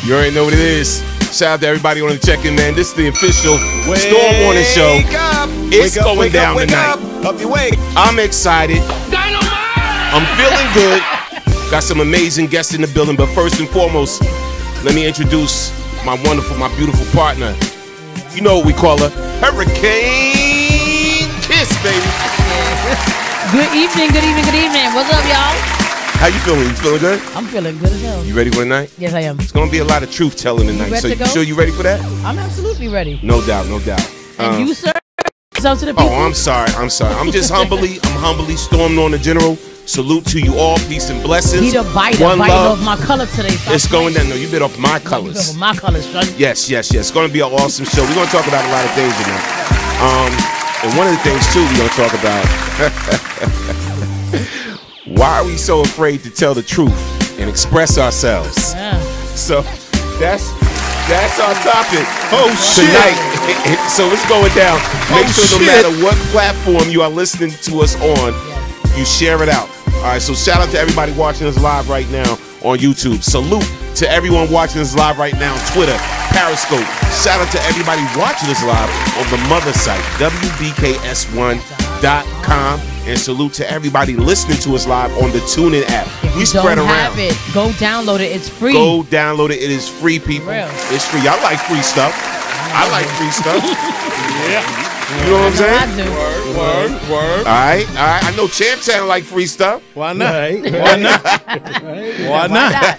You already know what it is. Shout out to everybody on the check-in, man. This is the official Storm Warning Show. It's going down tonight. Up your way. I'm excited. I'm feeling good. Got some amazing guests in the building, but first and foremost, let me introduce my wonderful, my beautiful partner. You know what we call her, Hurricane Kiss, baby. Good evening, good evening, good evening. What's up, y'all? How you feeling? You feeling good? I'm feeling good as hell. You ready for tonight? Yes, I am. It's gonna be a lot of truth telling tonight. So you sure you ready for that? I'm absolutely ready. No doubt, no doubt. And you, sir? So to the people. Oh, I'm sorry. I'm just humbly storming on the general. Salute to you all. Peace and blessings. He the biter. One biting love. off my color today. It's going down. No, you bit off my colors. Off my colors, son. Yes. It's going to be an awesome show. We're going to talk about a lot of things tonight. And one of the things, too, we're going to talk about why are we so afraid to tell the truth and express ourselves? Yeah. So that's our topic. Oh, shit. Tonight. So it's going down. Make sure no matter what platform you are listening to us on, you share it out. All right, so shout out to everybody watching us live right now on YouTube. Salute to everyone watching us live right now on Twitter, Periscope. Shout out to everybody watching us live on the mother site, WBKS1.com. And salute to everybody listening to us live on the TuneIn app. If you spread don't around. have it, go download it. It's free. Go download it. It is free, people. Real. It's free. I like free stuff. I like free stuff. Yeah. You know what I'm saying? I do. Word. All right. I know Champ Town like free stuff. Why not? Why not?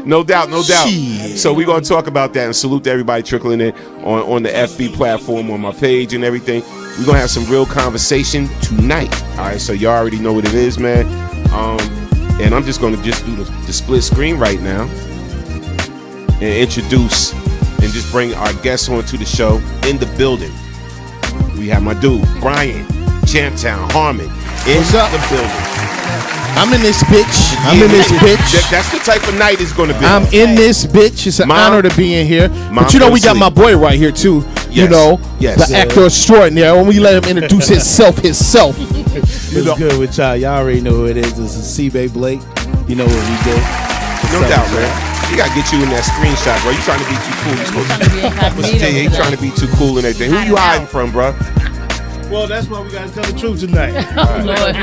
No doubt. Shit. So we're going to talk about that and salute to everybody trickling in on the FB platform, on my page and everything. We're going to have some real conversation tonight. All right, so y'all already know what it is, man. And I'm just going to do the split screen right now and introduce and just bring our guests onto the show in the building. We have my dude, Brian, Champtown, Harmon, in the building. I'm in this bitch. I'm in this bitch. That's the type of night it's going to be. I'm in this bitch. It's an honor to be in here. But you know, we got my boy right here, too. Yes. You know, the actor extraordinaire. When we let him introduce himself. What's good with y'all? Y'all already know who it is. This is C-Bay Blake. You know what we do. No doubt, man. We got to get you in that screenshot, bro. You trying to be too cool. You trying to be incognito. trying to be too cool and everything. Who you hiding from, bro? Well, that's why we gotta tell the truth tonight. Oh, Lord.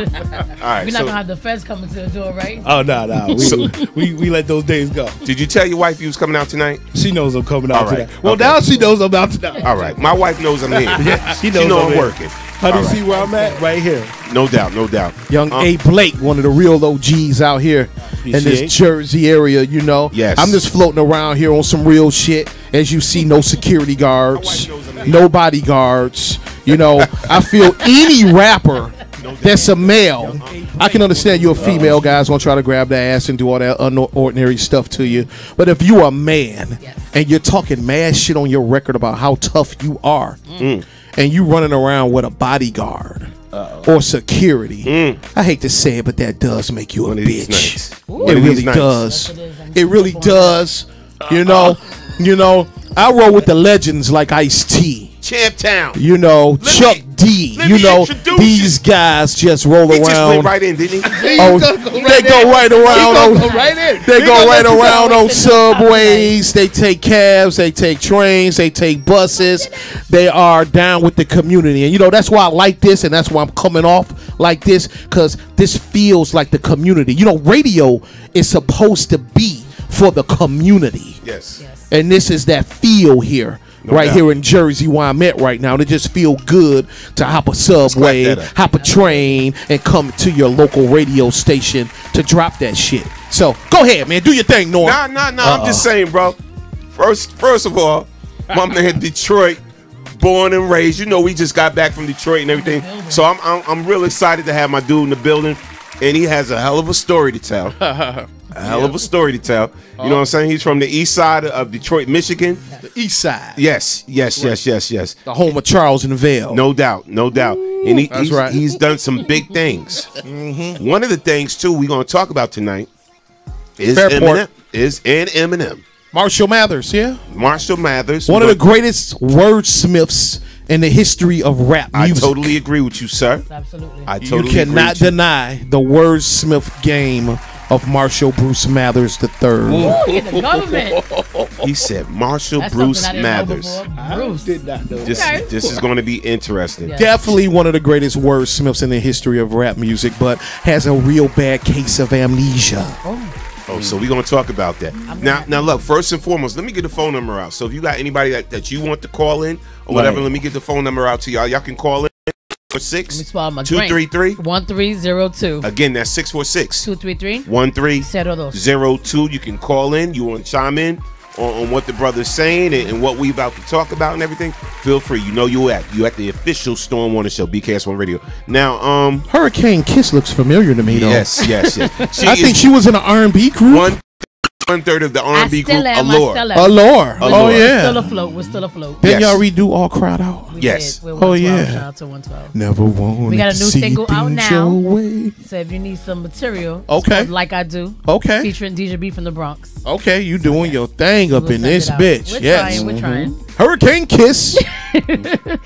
All right. We're not gonna have the feds coming to the door, right? Oh no. We let those days go. Did you tell your wife you was coming out tonight? She knows I'm coming out All right. tonight. Well, Okay. now she knows I'm out tonight. All right. My wife knows I'm here. Yeah, she She knows know I'm I'm here. working. How do you All see where I'm at? Right here. No doubt. No doubt. Young A. Blake, one of the real OGs out here in this Appreciate. Jersey area, you know. Yes. I'm just floating around here on some real shit. As you see, no security guards, no bodyguards. You know, I feel any rapper that's a male. I can understand you're a female, guys gonna try to grab the ass and do all that unordinary stuff to you. But if you're a man and you're talking mad shit on your record about how tough you are, and you running around with a bodyguard or security, I hate to say it, but that does make you a One of these bitch. nights. It One of really these nights. does. Yes, it is. I'm It really for that. does. You know, I roll with the legends like Ice-T. Champtown. You know, Chuck D. let You me know, introduce these guys just roll He just went around. right in, didn't he? Oh, they go right around. On, they go right around on subways. They take cabs. They take trains. They take buses. They are down with the community, and you know that's why I like this, and that's why I'm coming off like this, because this feels like the community. You know, radio is supposed to be for the community. Yes. And this is that feel here, right doubt. here in Jersey, where I'm at right now. And it just feel good to hop a subway, that up. hop a train, and come to your local radio station to drop that shit. So go ahead, man, do your thing, Norm. Nah. I'm just saying, bro. First of all, my man Detroit, born and raised. You know, we just got back from Detroit and everything. So I'm real excited to have my dude in the building, and he has a hell of a story to tell. A hell of a story to tell. You know what I'm saying? He's from the east side of Detroit, Michigan. The East Side, Yes. the home of Charles and Vale. No doubt. And That's right. he's done some big things. One of the things too we're gonna talk about tonight is Fairport. Eminem. Marshall Mathers, yeah, Marshall Mathers. one of the greatest wordsmiths in the history of rap I music. totally agree with you, sir. Absolutely. I You totally cannot agree with deny the wordsmith game of Marshall Bruce Mathers III. Ooh, get the government. you. He said Marshall That's Bruce something I didn't know Mathers. before. Bruce. Did not know. This is going to be interesting. Yeah. Definitely one of the greatest wordsmiths in the history of rap music, but has a real bad case of amnesia. Oh, so we're going to talk about that. Now, look, first and foremost, let me get the phone number out. So if you got anybody that you want to call in or whatever, Right. let me get the phone number out to y'all. Y'all can call in Let me 646 swallow my drink. 233. 1302 Again, that's 646 233 1302. 02. You can call in. You want to chime in on what the brother's saying and what we about to talk about and everything. Feel free. You know you at the official Storm Warner Show, BKS1 Radio. Now, Hurricane Kiss looks familiar to me, though. yes. I think she was in an R&B group. one third of the R&B group, Allure. Allure. Oh, Allure. yeah. We're still afloat. Yes. Didn't y'all redo All Crowd Out? We Yes. did. We're Oh, 112. yeah. Shout out to 112. Never wanted We got a to new see single out things now. your way. So if you need some material, it's Okay. called Like I Do, Okay. featuring DJ B from the Bronx. Okay, you doing your thing up We'll in send this it out. bitch. We're Yes. trying. We're trying. Hurricane Kiss.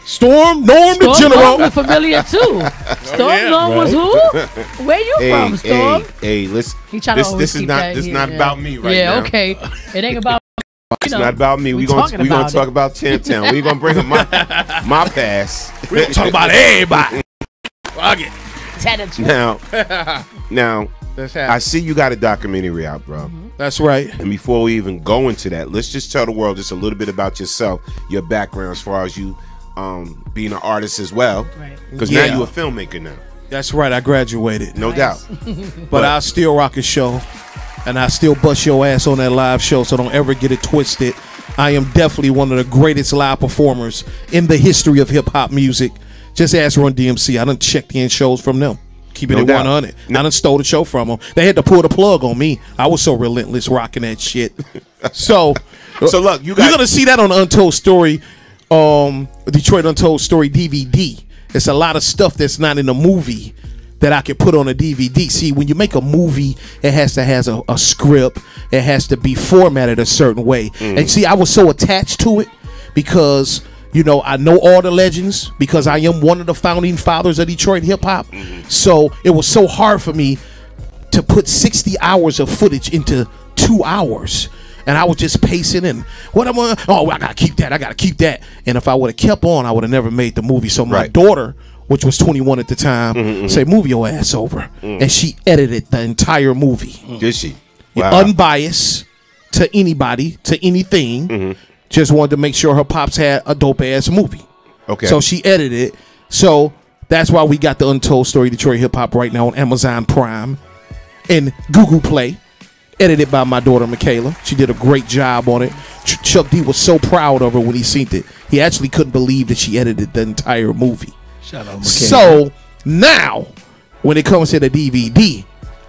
Storm, Norm the Storm General. Norm was familiar too. Storm Norm was who? Where you from, Storm? Hey, listen. He trying to This always is keep not that, this is yeah, not yeah. about me right Yeah, now. okay. It ain't about. It's not about me. we We're gonna talking about talk it. about Champtown. We're gonna bring up my past. We're talking about everybody. Fuck it. Now, That's I see you got a documentary out, bro. That's right. And before we even go into that, let's just tell the world just a little bit about yourself, your background as far as you being an artist as well. Right. Because Yeah. now you're a filmmaker now. That's right. I graduated. No doubt. But I still rock a show. And I still bust your ass on that live show, so don't ever get it twisted. I am definitely one of the greatest live performers in the history of hip-hop music. Just ask Run DMC. I done checked in shows from them. Keep it No at doubt. 100. I done stole the show from them. They had to pull the plug on me. I was so relentless rocking that shit. So look, you're going to see that on the Untold Story, Detroit Untold Story DVD. It's a lot of stuff that's not in the movie that I could put on a DVD. See, when you make a movie, it has to have a script. It has to be formatted a certain way. And see, I was so attached to it because, you know, I know all the legends because I am one of the founding fathers of Detroit hip hop. So it was so hard for me to put 60 hours of footage into 2 hours. And I was just pacing and what am I? Oh, I gotta keep that. I gotta keep that. And if I would have kept on, I would have never made the movie. So my Right. daughter which was 21 at the time, say, move your ass over. And she edited the entire movie. Did she? Wow. Unbiased to anybody, to anything. Just wanted to make sure her pops had a dope ass movie. Okay. So she edited it. So that's why we got the Untold Story Detroit Hip Hop right now on Amazon Prime and Google Play. Edited by my daughter Michaela. She did a great job on it. Chuck D was so proud of her when he seen it. He actually couldn't believe that she edited the entire movie. Shout out Michaela. So now, when it comes to the DVD,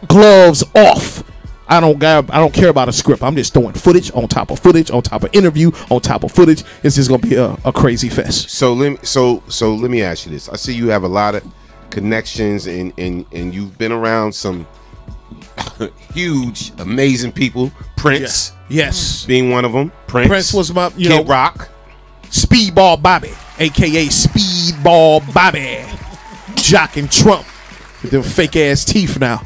gloves off. I don't care about a script. I'm just throwing footage on top of footage on top of interview on top of footage. It's just gonna be a crazy fest. So let me ask you this. I see you have a lot of connections and you've been around some huge, amazing people. Prince, yes, being one of them. Prince was my Kid Rock, Speedball Bobby, aka Speedball Bobby, Jock and Trump with them fake ass teeth now.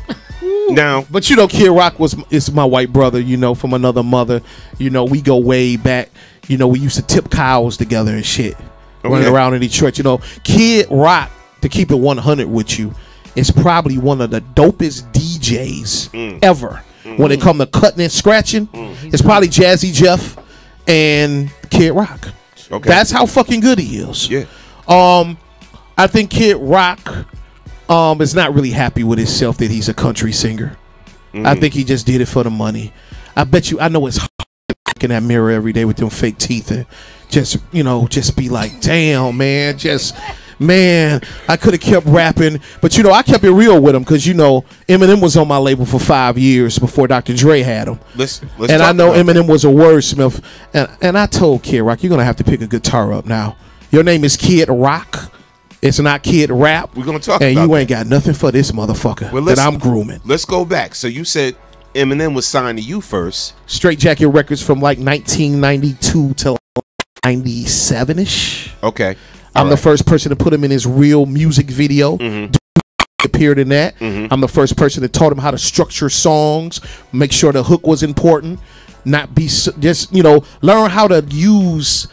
Now, but Kid Rock is my white brother, from another mother. We go way back. We used to tip cows together and shit, running around in Detroit. Kid Rock, to keep it 100 with you, is probably one of the dopest DJs ever. When it comes to cutting and scratching, it's probably Jazzy Jeff and Kid Rock. Okay. That's how fucking good he is. Yeah. I think Kid Rock is not really happy with himself that he's a country singer. I think he just did it for the money. I bet you, I know it's hard to look in that mirror every day with them fake teeth and just be like, damn, man, I could have kept rapping. But, I kept it real with him because, Eminem was on my label for 5 years before Dr. Dre had him. Let's and I know Eminem was a wordsmith. And I told Kid Rock, you're going to have to pick a guitar up now. Your name is Kid Rock. It's not Kid Rap. We're going to talk and about you ain't got nothing for this motherfucker that I'm grooming. Let's go back. So you said Eminem was signed to you first. Straight Jacket Records from like 1992 to 97-ish. Okay. I'm the first person to put him in his real music video. Appeared in that. I'm the first person that taught him how to structure songs, make sure the hook was important, not be just, learn how to use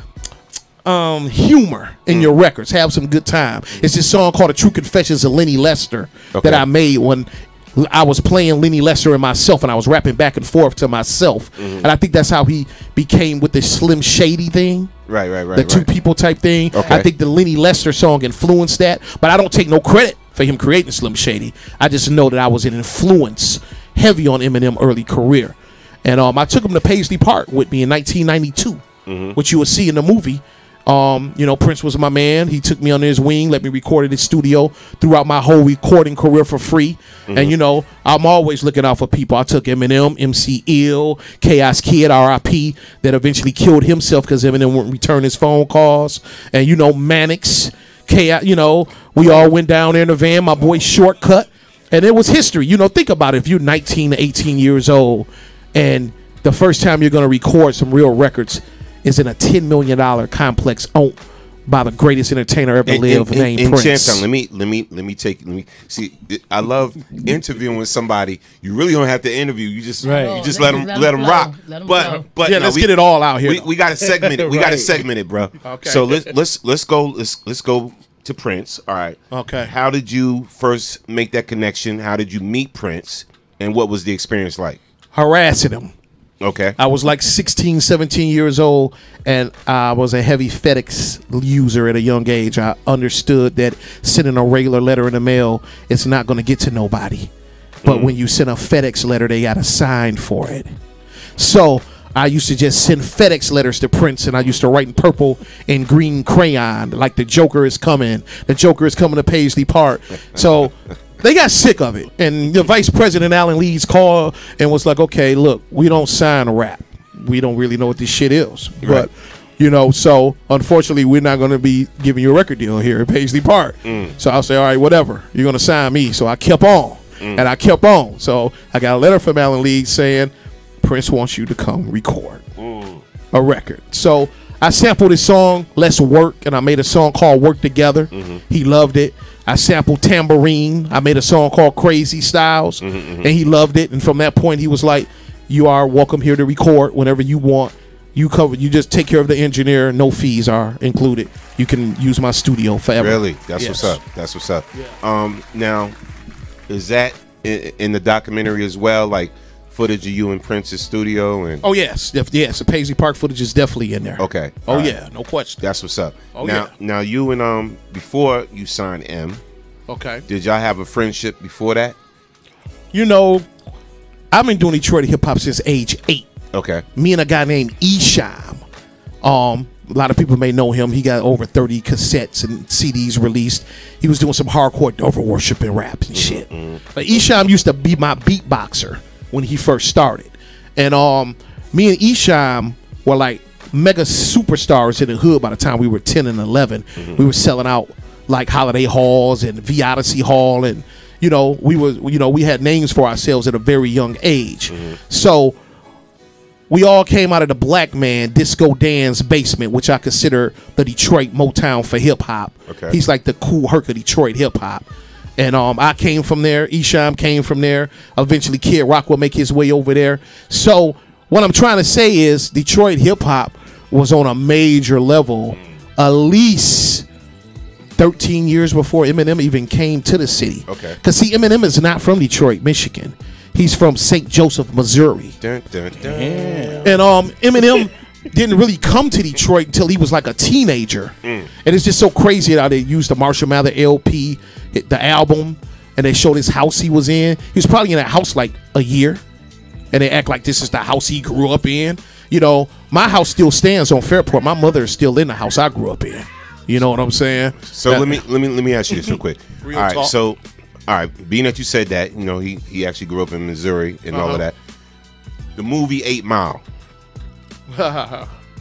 humor in your records, have some good time. It's this song called The True Confessions of Lenny Lester that I made when I was playing Lenny Lester and myself, and I was rapping back and forth to myself. And I think that's how he became with this Slim Shady thing. Right. The two people type thing. Okay. I think the Lenny Lester song influenced that, but I don't take no credit for him creating Slim Shady. I just know that I was an influence heavy on Eminem early career. And I took him to Paisley Park with me in 1992, which you will see in the movie. Prince was my man. He took me under his wing, let me record in his studio throughout my whole recording career for free. And I'm always looking out for people. I took Eminem, MC Ill, Chaos Kid, R.I.P., that eventually killed himself because Eminem wouldn't return his phone calls. And Mannix, Chaos, we all went down there in the van, my boy Shortcut, and it was history. Think about it. If you're 19 to 18 years old and the first time you're going to record some real records is in a $10 million complex owned by the greatest entertainer ever lived, named Prince. Chanton, let me see. I love interviewing with somebody. You really don't have to interview. You just let them rock. But let's get it all out here. We got to segment it. We got to segment it, bro. Okay. So let's go to Prince. All right. Okay. How did you first make that connection? How did you meet Prince? And what was the experience like? Harassing him. Okay. I was like 16, 17 years old, and I was a heavy FedEx user at a young age. I understood that sending a regular letter in the mail, it's not going to get to nobody. But when you send a FedEx letter, they got to sign for it. So I used to just send FedEx letters to Prince, and I used to write in purple and green crayon, like the Joker is coming. The Joker is coming to Paisley Park. So they got sick of it, and the Vice President Alan Leeds called and was like, "Okay, look, we don't sign a rap. We don't really know what this shit is, but so unfortunately, we're not going to be giving you a record deal here at Paisley Park." So I'll say, "All right, whatever. You're going to sign me." So I kept on, and I kept on. So I got a letter from Alan Leeds saying, "Prince wants you to come record a record." So I sampled his song "Let's Work," and I made a song called "Work Together." He loved it. I sampled Tambourine. I made a song called Crazy Styles, and he loved it. And from that point, he was like, "You are welcome here to record whenever you want. You just take care of the engineer. No fees are included. You can use my studio forever. Really? That's what's up. That's what's up. Yeah. Now, is that in the documentary as well? Like footage of you in Prince's studio and? Oh yes, yes. The Paisley Park footage is definitely in there. Okay. Oh yeah, no question. That's what's up. Oh Now you and before you signed M. Okay. Did y'all have a friendship before that? You know, I've been doing Detroit hip hop since age 8. Okay. Me and a guy named Esham. A lot of people may know him. He got over 30 cassettes and CDs released. He was doing some hardcore Dover worship and rap and shit. But Esham used to be my beatboxer when he first started. And me and Esham were like mega superstars in the hood by the time we were 10 and 11. We were selling out like Holiday Halls and V Odyssey Hall, and we had names for ourselves at a very young age. So we all came out of the Black Man Disco Dan's basement, which I consider the Detroit Motown for hip hop. Okay. He's like the Cool Herc of Detroit hip hop. And I came from there. Esham came from there. Eventually Kid Rock will make his way over there. So what I'm trying to say is Detroit hip hop was on a major level at least 13 years before Eminem even came to the city. Okay. Because see, Eminem is not from Detroit, Michigan. He's from St. Joseph, Missouri. Dun, dun, dun. And Eminem didn't really come to Detroit until he was like a teenager. And it's just so crazy how they used the Marshall Mathers LP, the album, and they showed his house he was in. He was probably in that house like a year. And they act like this is the house he grew up in. You know, my house still stands on Fairport. My mother is still in the house I grew up in. You know what I'm saying? So let me ask you this real quick. Real all right, talk. so all right, being that you said that, you know, he actually grew up in Missouri and all of that. The movie 8 Mile.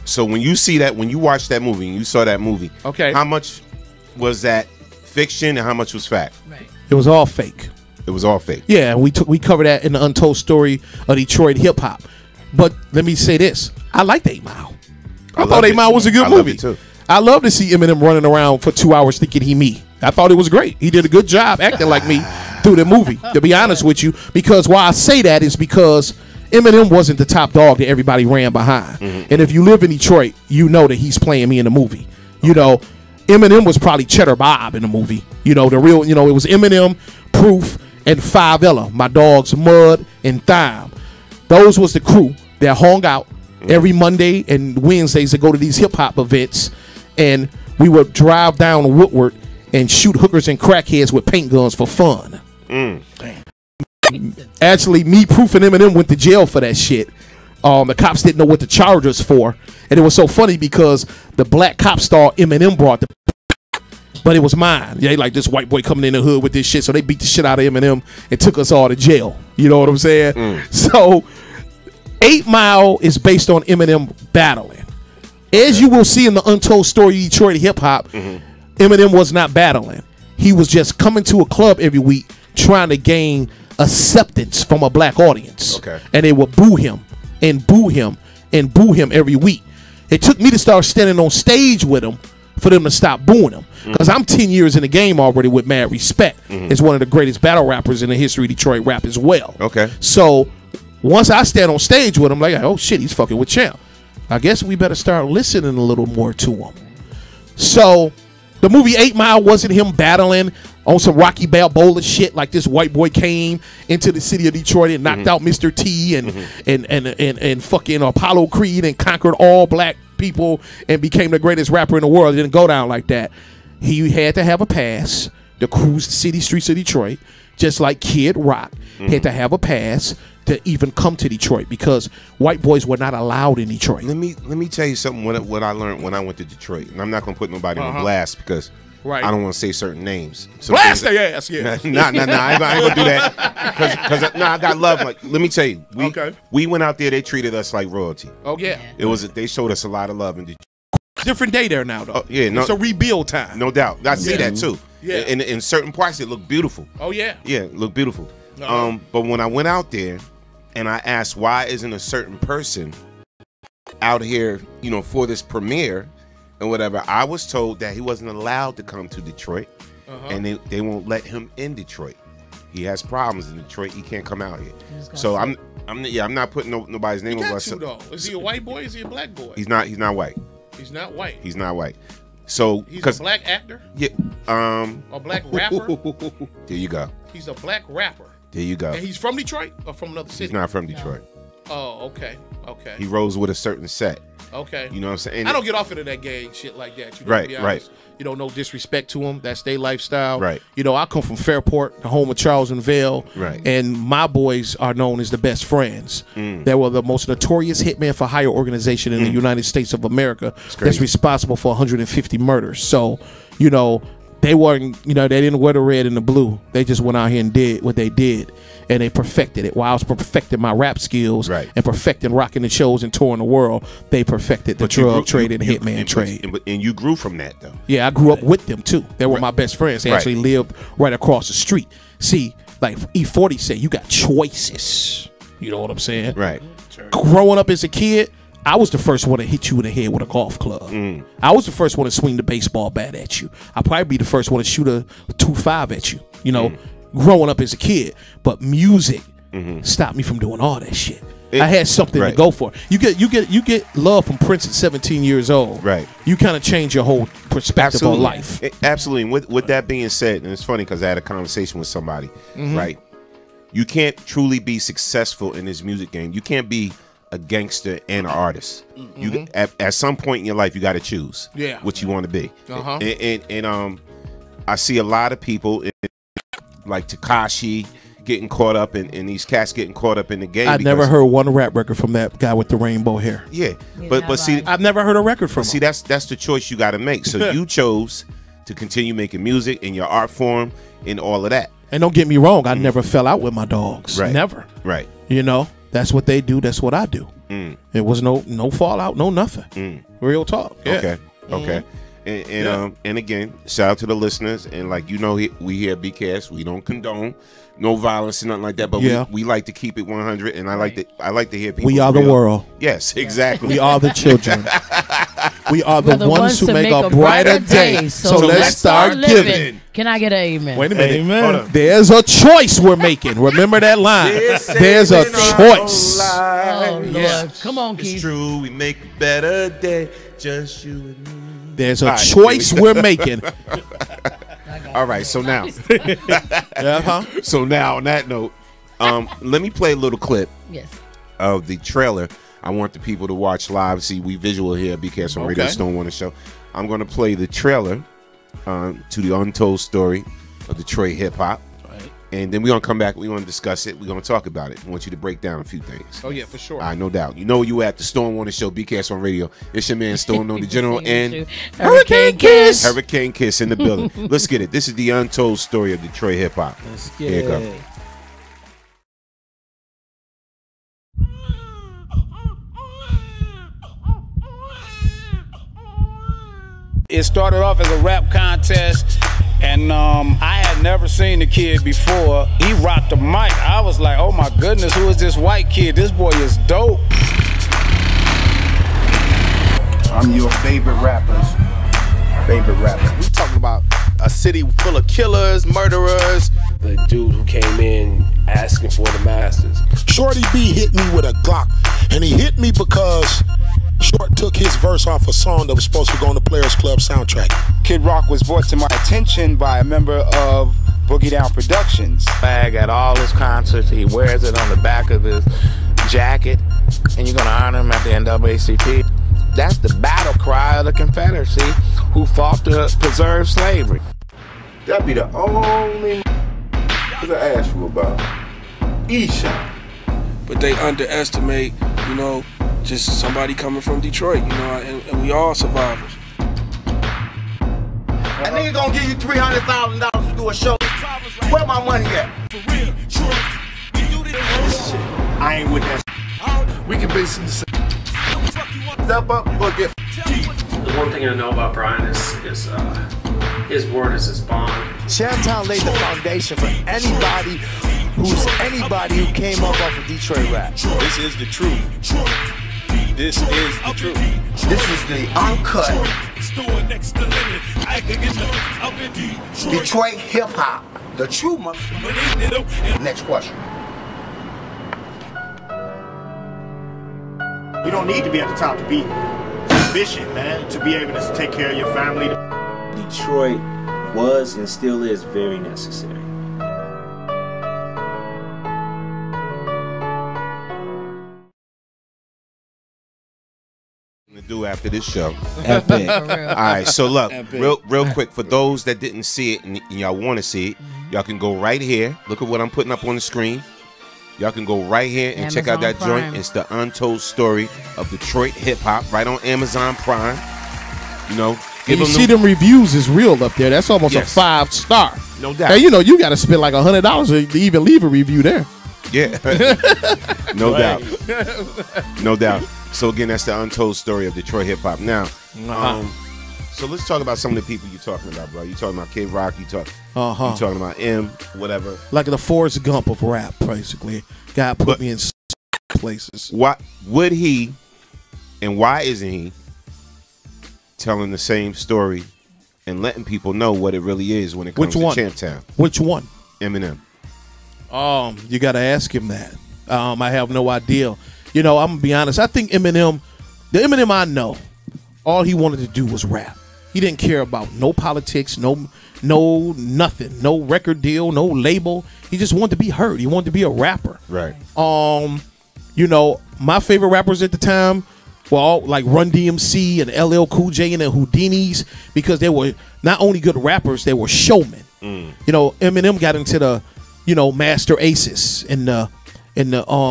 So when you see that, when you watch that movie and you saw that movie, Okay. how much was that fiction and how much was fact? Right. It was all fake. It was all fake. Yeah, we covered that in the Untold Story of Detroit hip hop. But let me say this: I liked 8 Mile. I thought loved 8 it. Mile was a good I loved movie. it too. I love to see Eminem running around for 2 hours thinking he me. I thought it was great. He did a good job acting like me through the movie. To be honest with you, because why I say that is because Eminem wasn't the top dog that everybody ran behind. And if you live in Detroit, you know that he's playing me in the movie. You know, Eminem was probably Cheddar Bob in the movie. You know, the real, you know, it was Eminem, Proof, and 5ella, my dogs Mud and Thyme. Those was the crew that hung out every Monday and Wednesdays to go to these hip hop events, and we would drive down Woodward and shoot hookers and crackheads with paint guns for fun. Actually, me, Proof, and Eminem went to jail for that shit. The cops didn't know what to charge us for, and it was so funny because the black cop star Eminem brought the, but it was mine. Yeah, like this white boy coming in the hood with this shit, so they beat the shit out of Eminem and took us all to jail. You know what I'm saying? So 8 Mile is based on Eminem battling. As you will see in the Untold Story of Detroit hip hop, Eminem was not battling. He was just coming to a club every week trying to gain acceptance from a black audience. Okay. And they would boo him and boo him and boo him every week. It took me to start standing on stage with him for them to stop booing him. Because I'm 10 years in the game already with mad respect. As one of the greatest battle rappers in the history of Detroit rap as well. Okay. So once I stand on stage with him, like, oh shit, he's fucking with Champ. I guess we better start listening a little more to him. So the movie 8 Mile wasn't him battling on some Rocky Balboa shit like this white boy came into the city of Detroit and knocked out Mr. T and fucking Apollo Creed and conquered all black people and became the greatest rapper in the world. It didn't go down like that. He had to have a pass to cruise the city streets of Detroit, just like Kid Rock had to have a pass to even come to Detroit because white boys were not allowed in Detroit. Let me tell you something. What I learned when I went to Detroit, and I'm not gonna put nobody on blast because I don't want to say certain names. Blast their ass, yeah. Nah, I ain't gonna do that because I got love. Like, let me tell you, we went out there. They treated us like royalty. Oh yeah, They showed us a lot of love in Detroit. Different day there now though. Oh, yeah, no, it's a rebuild time. No doubt. I see that too. Yeah. In certain parts, it looked beautiful. Oh yeah. Yeah, it looked beautiful. But when I went out there and I asked why isn't a certain person out here, you know, for this premiere and whatever, I was told that he wasn't allowed to come to Detroit, and they won't let him in Detroit. He has problems in Detroit. He can't come out here. So I'm not putting nobody's name He on got myself. to, though. Is he a white boy? Is he a black boy? He's not white. He's not white. He's not white. So He's a black actor? Yeah. A black rapper? There you go. He's a black rapper. There you go. And he's from Detroit or from another city? He's not from Detroit. Oh, okay. Okay. He rolls with a certain set. Okay. You know what I'm saying? I don't get off into that gang shit like that. You know, Right, to be honest. right. You know, no disrespect to them. That's their lifestyle. Right. You know, I come from Fairport, the home of Charles and Vale. Right. And my boys are known as the best friends. They were the most notorious hitman for hire organization in the United States of America that's responsible for 150 murders. So, you know, they weren't, you know, they didn't wear the red and the blue. They just went out here and did what they did. And they perfected it. While I was perfecting my rap skills and perfecting rocking the shows and touring the world, they perfected the drug trade and hitman trade. And you grew from that, though. Yeah, I grew up with them, too. They were my best friends. They actually lived right across the street. See, like E40 said, you got choices. You know what I'm saying? Right. Growing up as a kid, I was the first one to hit you in the head with a golf club. I was the first one to swing the baseball bat at you. I'd probably be the first one to shoot a 2.5 at you, you know, growing up as a kid. But music stopped me from doing all that shit. I had something to go for. You get love from Prince at 17 years old. Right. You kind of change your whole perspective on life. Absolutely. And with that being said, and it's funny because I had a conversation with somebody, right? You can't truly be successful in this music game. You can't be a gangster and an artist. You at some point in your life, you got to choose what you want to be. And I see a lot of people like Tekashi getting caught up in these cats getting caught up in the game. I never heard one rap record from that guy with the rainbow hair. Yeah, but see, I've never heard a record from him. See, that's the choice you got to make. So you chose to continue making music in your art form and all of that. And don't get me wrong, I never fell out with my dogs. Right. Never. Right. You know, that's what they do. That's what I do. It was no fallout, no nothing. Real talk. Yeah. Okay. And again, shout out to the listeners. And like you know, we here at BKS, we don't condone no violence and nothing like that. But we like to keep it 100. And I like to hear people. We are the world. Yes, exactly. We are the children. We are the ones who make a brighter day. So let's start giving. Can I get an amen? Wait a minute. Amen. There's a choice we're making. Remember that line. There's a choice. Oh, Lord. Come on, Keith. It's true. We make a better day. Just you and me. There's a choice we're making. All right. So now. So now on that note, let me play a little clip of the trailer. I want the people to watch live. See, we visual here at BKS on Radio Stone Warner Show. I'm going to play the trailer to the untold story of Detroit hip hop. Right. And then we're going to come back. We're going to discuss it. We're going to talk about it. I want you to break down a few things. Oh, yeah, for sure. All right, no doubt. You know you at the Stone Warner Show, BKS on Radio. It's your man, Stone, on the General, and Hurricane Kiss. Hurricane Kiss in the building. Let's get it. This is the untold story of Detroit hip hop. Let's get Here you go. it. It started off as a rap contest, and I had never seen the kid before. He rocked the mic. I was like, oh my goodness, who is this white kid? This boy is dope. I'm your favorite rapper's favorite rapper. We talking about a city full of killers, murderers. The dude who came in asking for the masters. Shorty B hit me with a Glock, and he hit me because Short took his verse off a song that was supposed to go on the Players Club soundtrack. Kid Rock was brought to my attention by a member of Boogie Down Productions. Fag at all his concerts, he wears it on the back of his jacket, and you're gonna honor him at the NAACP. That's the battle cry of the Confederacy, who fought to preserve slavery. That'd be the only I asked you about. Eshawn. But they underestimate, you know, just somebody coming from Detroit, you know, and we all survivors. A nigga gonna give you $300,000 to do a show. Where my money at? For real, I ain't with that. We can basically say, step up, you gonna get. The one thing I know about Brian is his word is his bond. Shamtown laid the foundation for anybody who came up off of Detroit rap. This is the truth. This is the truth. This is the uncut Detroit hip hop. The true mother. Next question. You don't need to be at the top to be efficient, man, to be able to take care of your family. Detroit was and still is very necessary. To do after this show. Epic. All right, so look, real quick, for those that didn't see it and y'all want to see it, y'all can go right here. Look at what I'm putting up on the screen. Y'all can go right here and check out that joint. It's the untold story of Detroit hip hop, right on Amazon Prime. You know, and you see them reviews is real up there. That's almost a 5-star. No doubt. And you know, you got to spend like $100 to even leave a review there. Yeah, no doubt, no doubt. So again, that's the untold story of Detroit hip hop. Now, so let's talk about some of the people you're talking about, bro. You talking about Kid Rock? You talking about M? Whatever. Like the Forrest Gump of rap, basically. God put me in places. Why would he, and why isn't he telling the same story and letting people know what it really is when it comes to Champtown? Which one? Eminem. You got to ask him that. I have no idea. You know, I'm gonna be honest. I think Eminem, the Eminem I know, all he wanted to do was rap. He didn't care about no politics, no nothing, no record deal, no label. He just wanted to be heard. He wanted to be a rapper. Right. You know, my favorite rappers at the time were all like Run DMC and LL Cool J and the Houdinis, because they were not only good rappers, they were showmen. You know, Eminem got into the, you know, Master Aces and the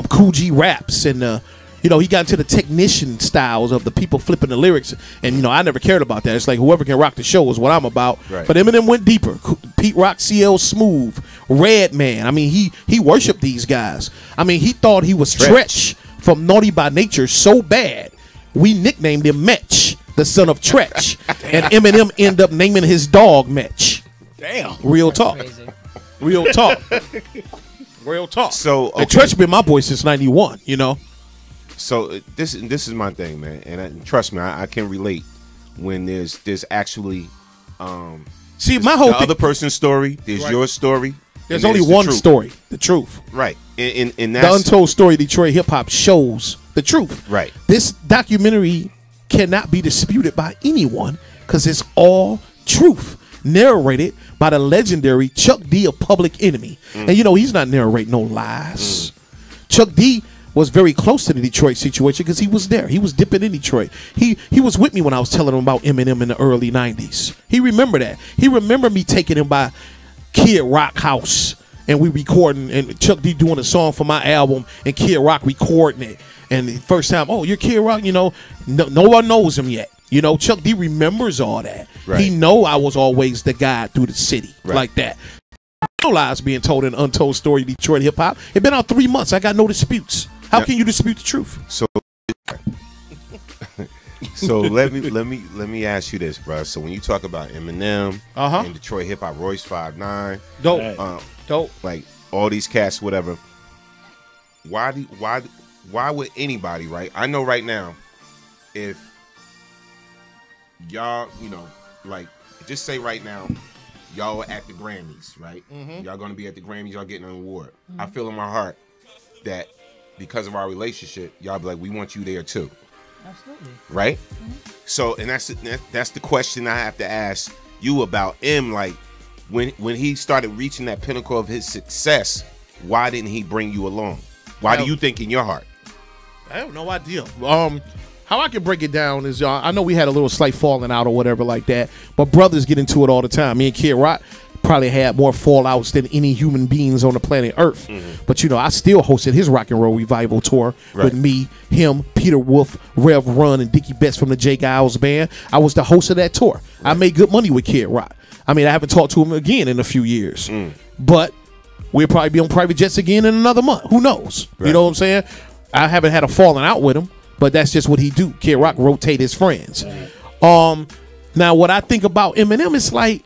Cool G raps, and you know, he got into the technician styles of the people flipping the lyrics, and you know, I never cared about that. It's like whoever can rock the show is what I'm about. Right. But Eminem went deeper. Pete Rock, CL Smooth, Redman. I mean, he worshipped these guys. I mean, he thought he was Tretch from Naughty by Nature so bad, we nicknamed him Metch, the son of Tretch, and Eminem ended up naming his dog Metch. Damn. Real talk. Real talk. Real talk. So and Tretch been my boy since '91. You know. So this is my thing, man, and trust me, I can relate when there's actually see my whole other person's story. There's your story. There's only one story, the truth. Right, and that's the untold story. Detroit hip hop shows the truth. Right. This documentary cannot be disputed by anyone because it's all truth. Narrated by the legendary Chuck D of Public Enemy. And you know, he's not narrating no lies. Chuck D was very close to the Detroit situation because he was there. He was dipping in Detroit. He was with me when I was telling him about Eminem in the early 90s. He remembered that. He remembered me taking him by Kid Rock house and we recording, and Chuck D doing a song for my album and Kid Rock recording it. And the first time, oh, you're Kid Rock, you know, no one knows him yet. You know, Chuck D remembers all that. Right. He know I was always the guy through the city like that. No lies being told in Untold Story Detroit Hip Hop. It been out 3 months. I got no disputes. How can you dispute the truth? So let me ask you this, bro. So when you talk about Eminem and Detroit Hip Hop, Royce 5'9", dope, like all these cats, whatever. Why would anybody, right? I know right now, if y'all, you know, like, just say right now, y'all are at the Grammys, right? Y'all gonna be at the Grammys, y'all getting an award. I feel in my heart that because of our relationship, y'all be like, we want you there too. Absolutely. Right? So, and that's the question I have to ask you about M. Like, when he started reaching that pinnacle of his success, why didn't he bring you along? Why do you think in your heart? I have no idea. How I can break it down is, I know we had a little slight falling out or whatever like that, but brothers get into it all the time. Me and Kid Rock probably had more fallouts than any human beings on the planet Earth. But, you know, I still hosted his Rock and Roll Revival tour with me, him, Peter Wolf, Rev Run, and Dickie Betts from the J. Giles Band. I was the host of that tour. I made good money with Kid Rock. I mean, I haven't talked to him again in a few years. But we'll probably be on private jets again in another month. Who knows? You know what I'm saying? I haven't had a falling out with him, but that's just what he do. Kid Rock rotate his friends. Now, what I think about Eminem is like,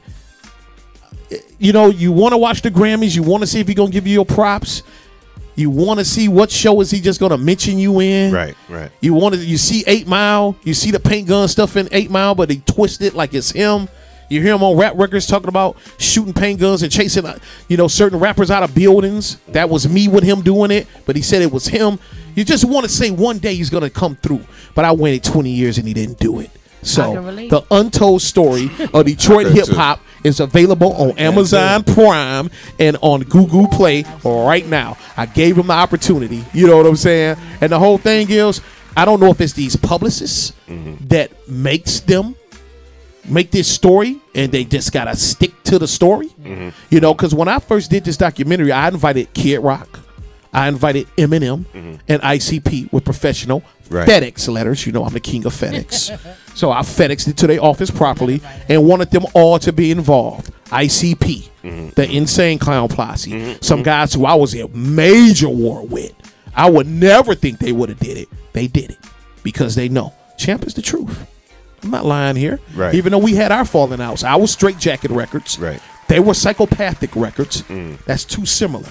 you know, you want to watch the Grammys. You want to see if he's going to give you your props. You want to see what show is he just going to mention you in. Right. You see 8 Mile. You see the paint gun stuff in 8 Mile, but they twist it like it's him. You hear him on rap records talking about shooting paint guns and chasing, certain rappers out of buildings. That was me with him doing it, but he said it was him. You just want to say one day he's going to come through, but I waited 20 years and he didn't do it. So the untold story of Detroit hip hop is available on Amazon Prime and on Google Play right now. I gave him the opportunity. You know what I'm saying? And the whole thing is, I don't know if it's these publicists that makes them make this story and they just got to stick to the story. Because when I first did this documentary, I invited Kid Rock. I invited Eminem and ICP with professional FedEx letters. I'm the king of FedEx. So I FedExed it to their office properly and wanted them all to be involved. ICP, the Insane Clown Posse, some guys who I was in major war with. I would never think they would have did it. They did it because they know Champ is the truth. I'm not lying here. Right. Even though we had our falling outs. I was Straight Jacket Records. Right. They were Psychopathic Records. That's too similar.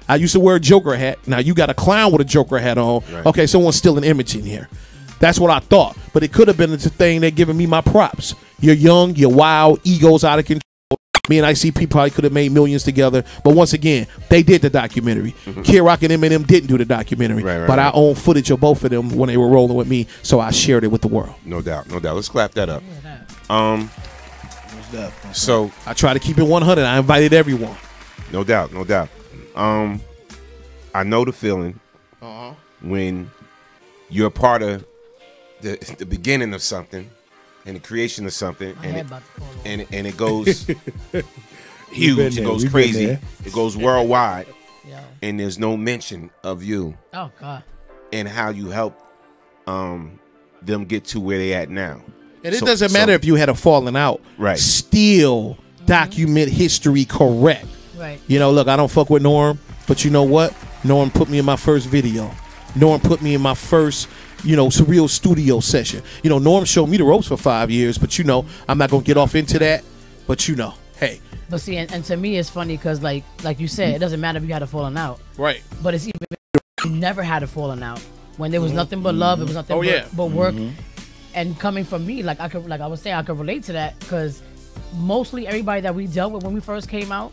I used to wear a Joker hat. Now you got a clown with a Joker hat on. Right. Okay, someone's still an image in here. That's what I thought. But it could have been the thing they're giving me my props. You're young, you're wild, ego's out of control. Me and ICP probably could have made millions together. But once again, they did the documentary. Kid Rock and Eminem didn't do the documentary. But I own footage of both of them when they were rolling with me, so I shared it with the world. No doubt. Let's clap that up. So I try to keep it 100. I invited everyone. No doubt. I know the feeling when you're a part of the beginning of something and the creation of something, and it goes huge, it goes crazy, it goes worldwide, and there's no mention of you. Oh God! And how you help them get to where they at now. And it doesn't matter if you had a falling out. Right. Still document history correct. Right. Look, I don't fuck with Norm, but you know what? Norm put me in my first video. Norm put me in my first, surreal studio session. Norm showed me the ropes for 5 years, but I'm not going to get off into that. But hey. But see, and to me, it's funny because like you said, it doesn't matter if you had a falling out. Right. But it's even if you never had a falling out. When there was nothing but love, it was nothing but work. And coming from me, like I was saying, I could relate to that because mostly everybody that we dealt with when we first came out,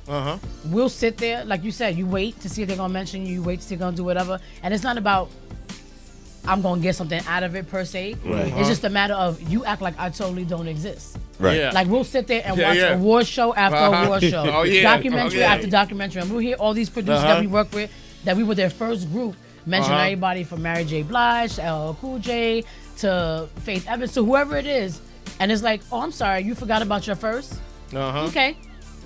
we'll sit there, like you said, you wait to see if they're gonna mention you, wait to see if they're gonna do whatever, and it's not about I'm gonna get something out of it per se. Right. It's just a matter of you act like I totally don't exist. Right. Yeah. Like we'll sit there and watch award show after award show, documentary after documentary, and we'll hear all these producers that we work with that we were their first group mention everybody from Mary J. Blige, LL Cool J, to Faith Evans, to whoever it is, and it's like, oh, I'm sorry, you forgot about your first. Okay.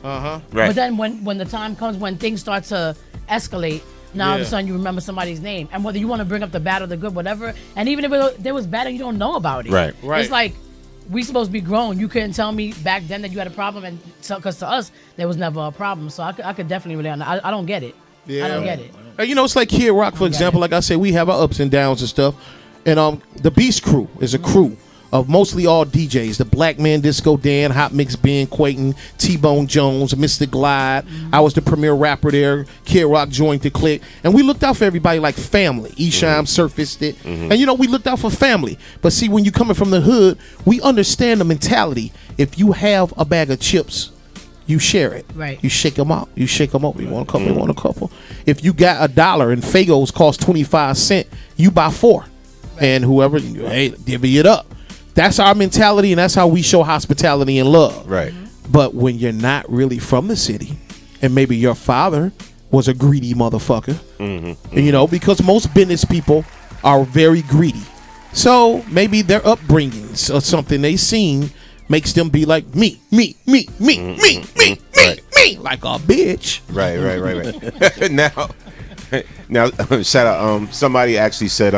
Right. But then when the time comes when things start to escalate, now all of a sudden you remember somebody's name, and whether you want to bring up the bad or the good, whatever, and even if there was bad and you don't know about it, right. It's like we supposed to be grown. You couldn't tell me back then that you had a problem, and because to us there was never a problem. So I could definitely relate on that. I don't get it. I don't get it. It's like Kid Rock, for example. Like I said, we have our ups and downs and stuff. And the Beast Crew is a crew of mostly all DJs. The Black Man Disco Dan, Hot Mix Ben, Quayton, T-Bone Jones, Mr. Glide. I was the premier rapper there. Kid Rock joined the clique. And we looked out for everybody like family. Esham surfaced it. And, we looked out for family. But see, when you're coming from the hood, we understand the mentality. If you have a bag of chips, you share it. Right. You shake them out. You shake them up. You want a couple, you want a couple. If you got $1 and Fagos cost 25 cents, you buy 4. And whoever, hey, divvy it up. That's our mentality, and that's how we show hospitality and love. Right. But when you're not really from the city, and maybe your father was a greedy motherfucker, because most business people are very greedy. So maybe their upbringings or something they seen makes them be like me, like a bitch. Right. Now, shout out. Somebody actually said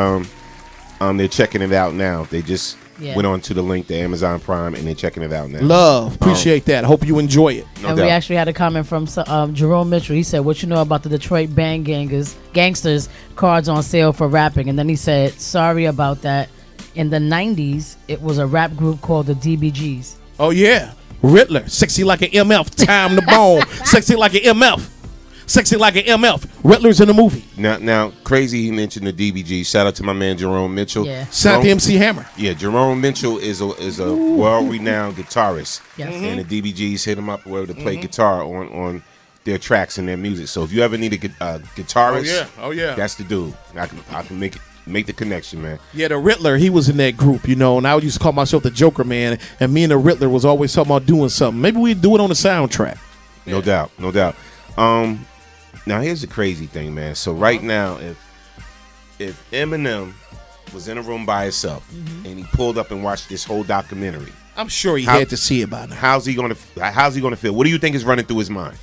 they're checking it out now. They just went on to the link to Amazon Prime and they're checking it out now. Love, appreciate that. Hope you enjoy it. No and doubt. We actually had a comment from Jerome Mitchell. He said, "What you know about the Detroit Band Gangsters cards on sale for rapping?" And then he said, "Sorry about that. In the 90s, it was a rap group called the DBGs." Oh yeah, Riddler, sexy like an MF, time to bone, sexy like an MF. Sexy like an MF. Riddler's in the movie. Now, crazy. He mentioned the DBG. Shout out to my man Jerome Mitchell. Yeah. Shout out to MC Hammer. Yeah, Jerome Mitchell is a world-renowned guitarist, Yes. and the DBGs hit him up where to play guitar on their tracks and their music. So if you ever need a guitarist, Oh yeah. that's the dude. I can make the connection, man. Yeah, the Riddler, he was in that group, you know, and I used to call myself the Joker, man, and me and the Riddler was always talking about doing something. Maybe we'd do it on the soundtrack. No doubt. Now here's the crazy thing, man. So right now, if Eminem was in a room by himself and he pulled up and watched this whole documentary, I'm sure he had to see it by now. How's he gonna feel? What do you think is running through his mind?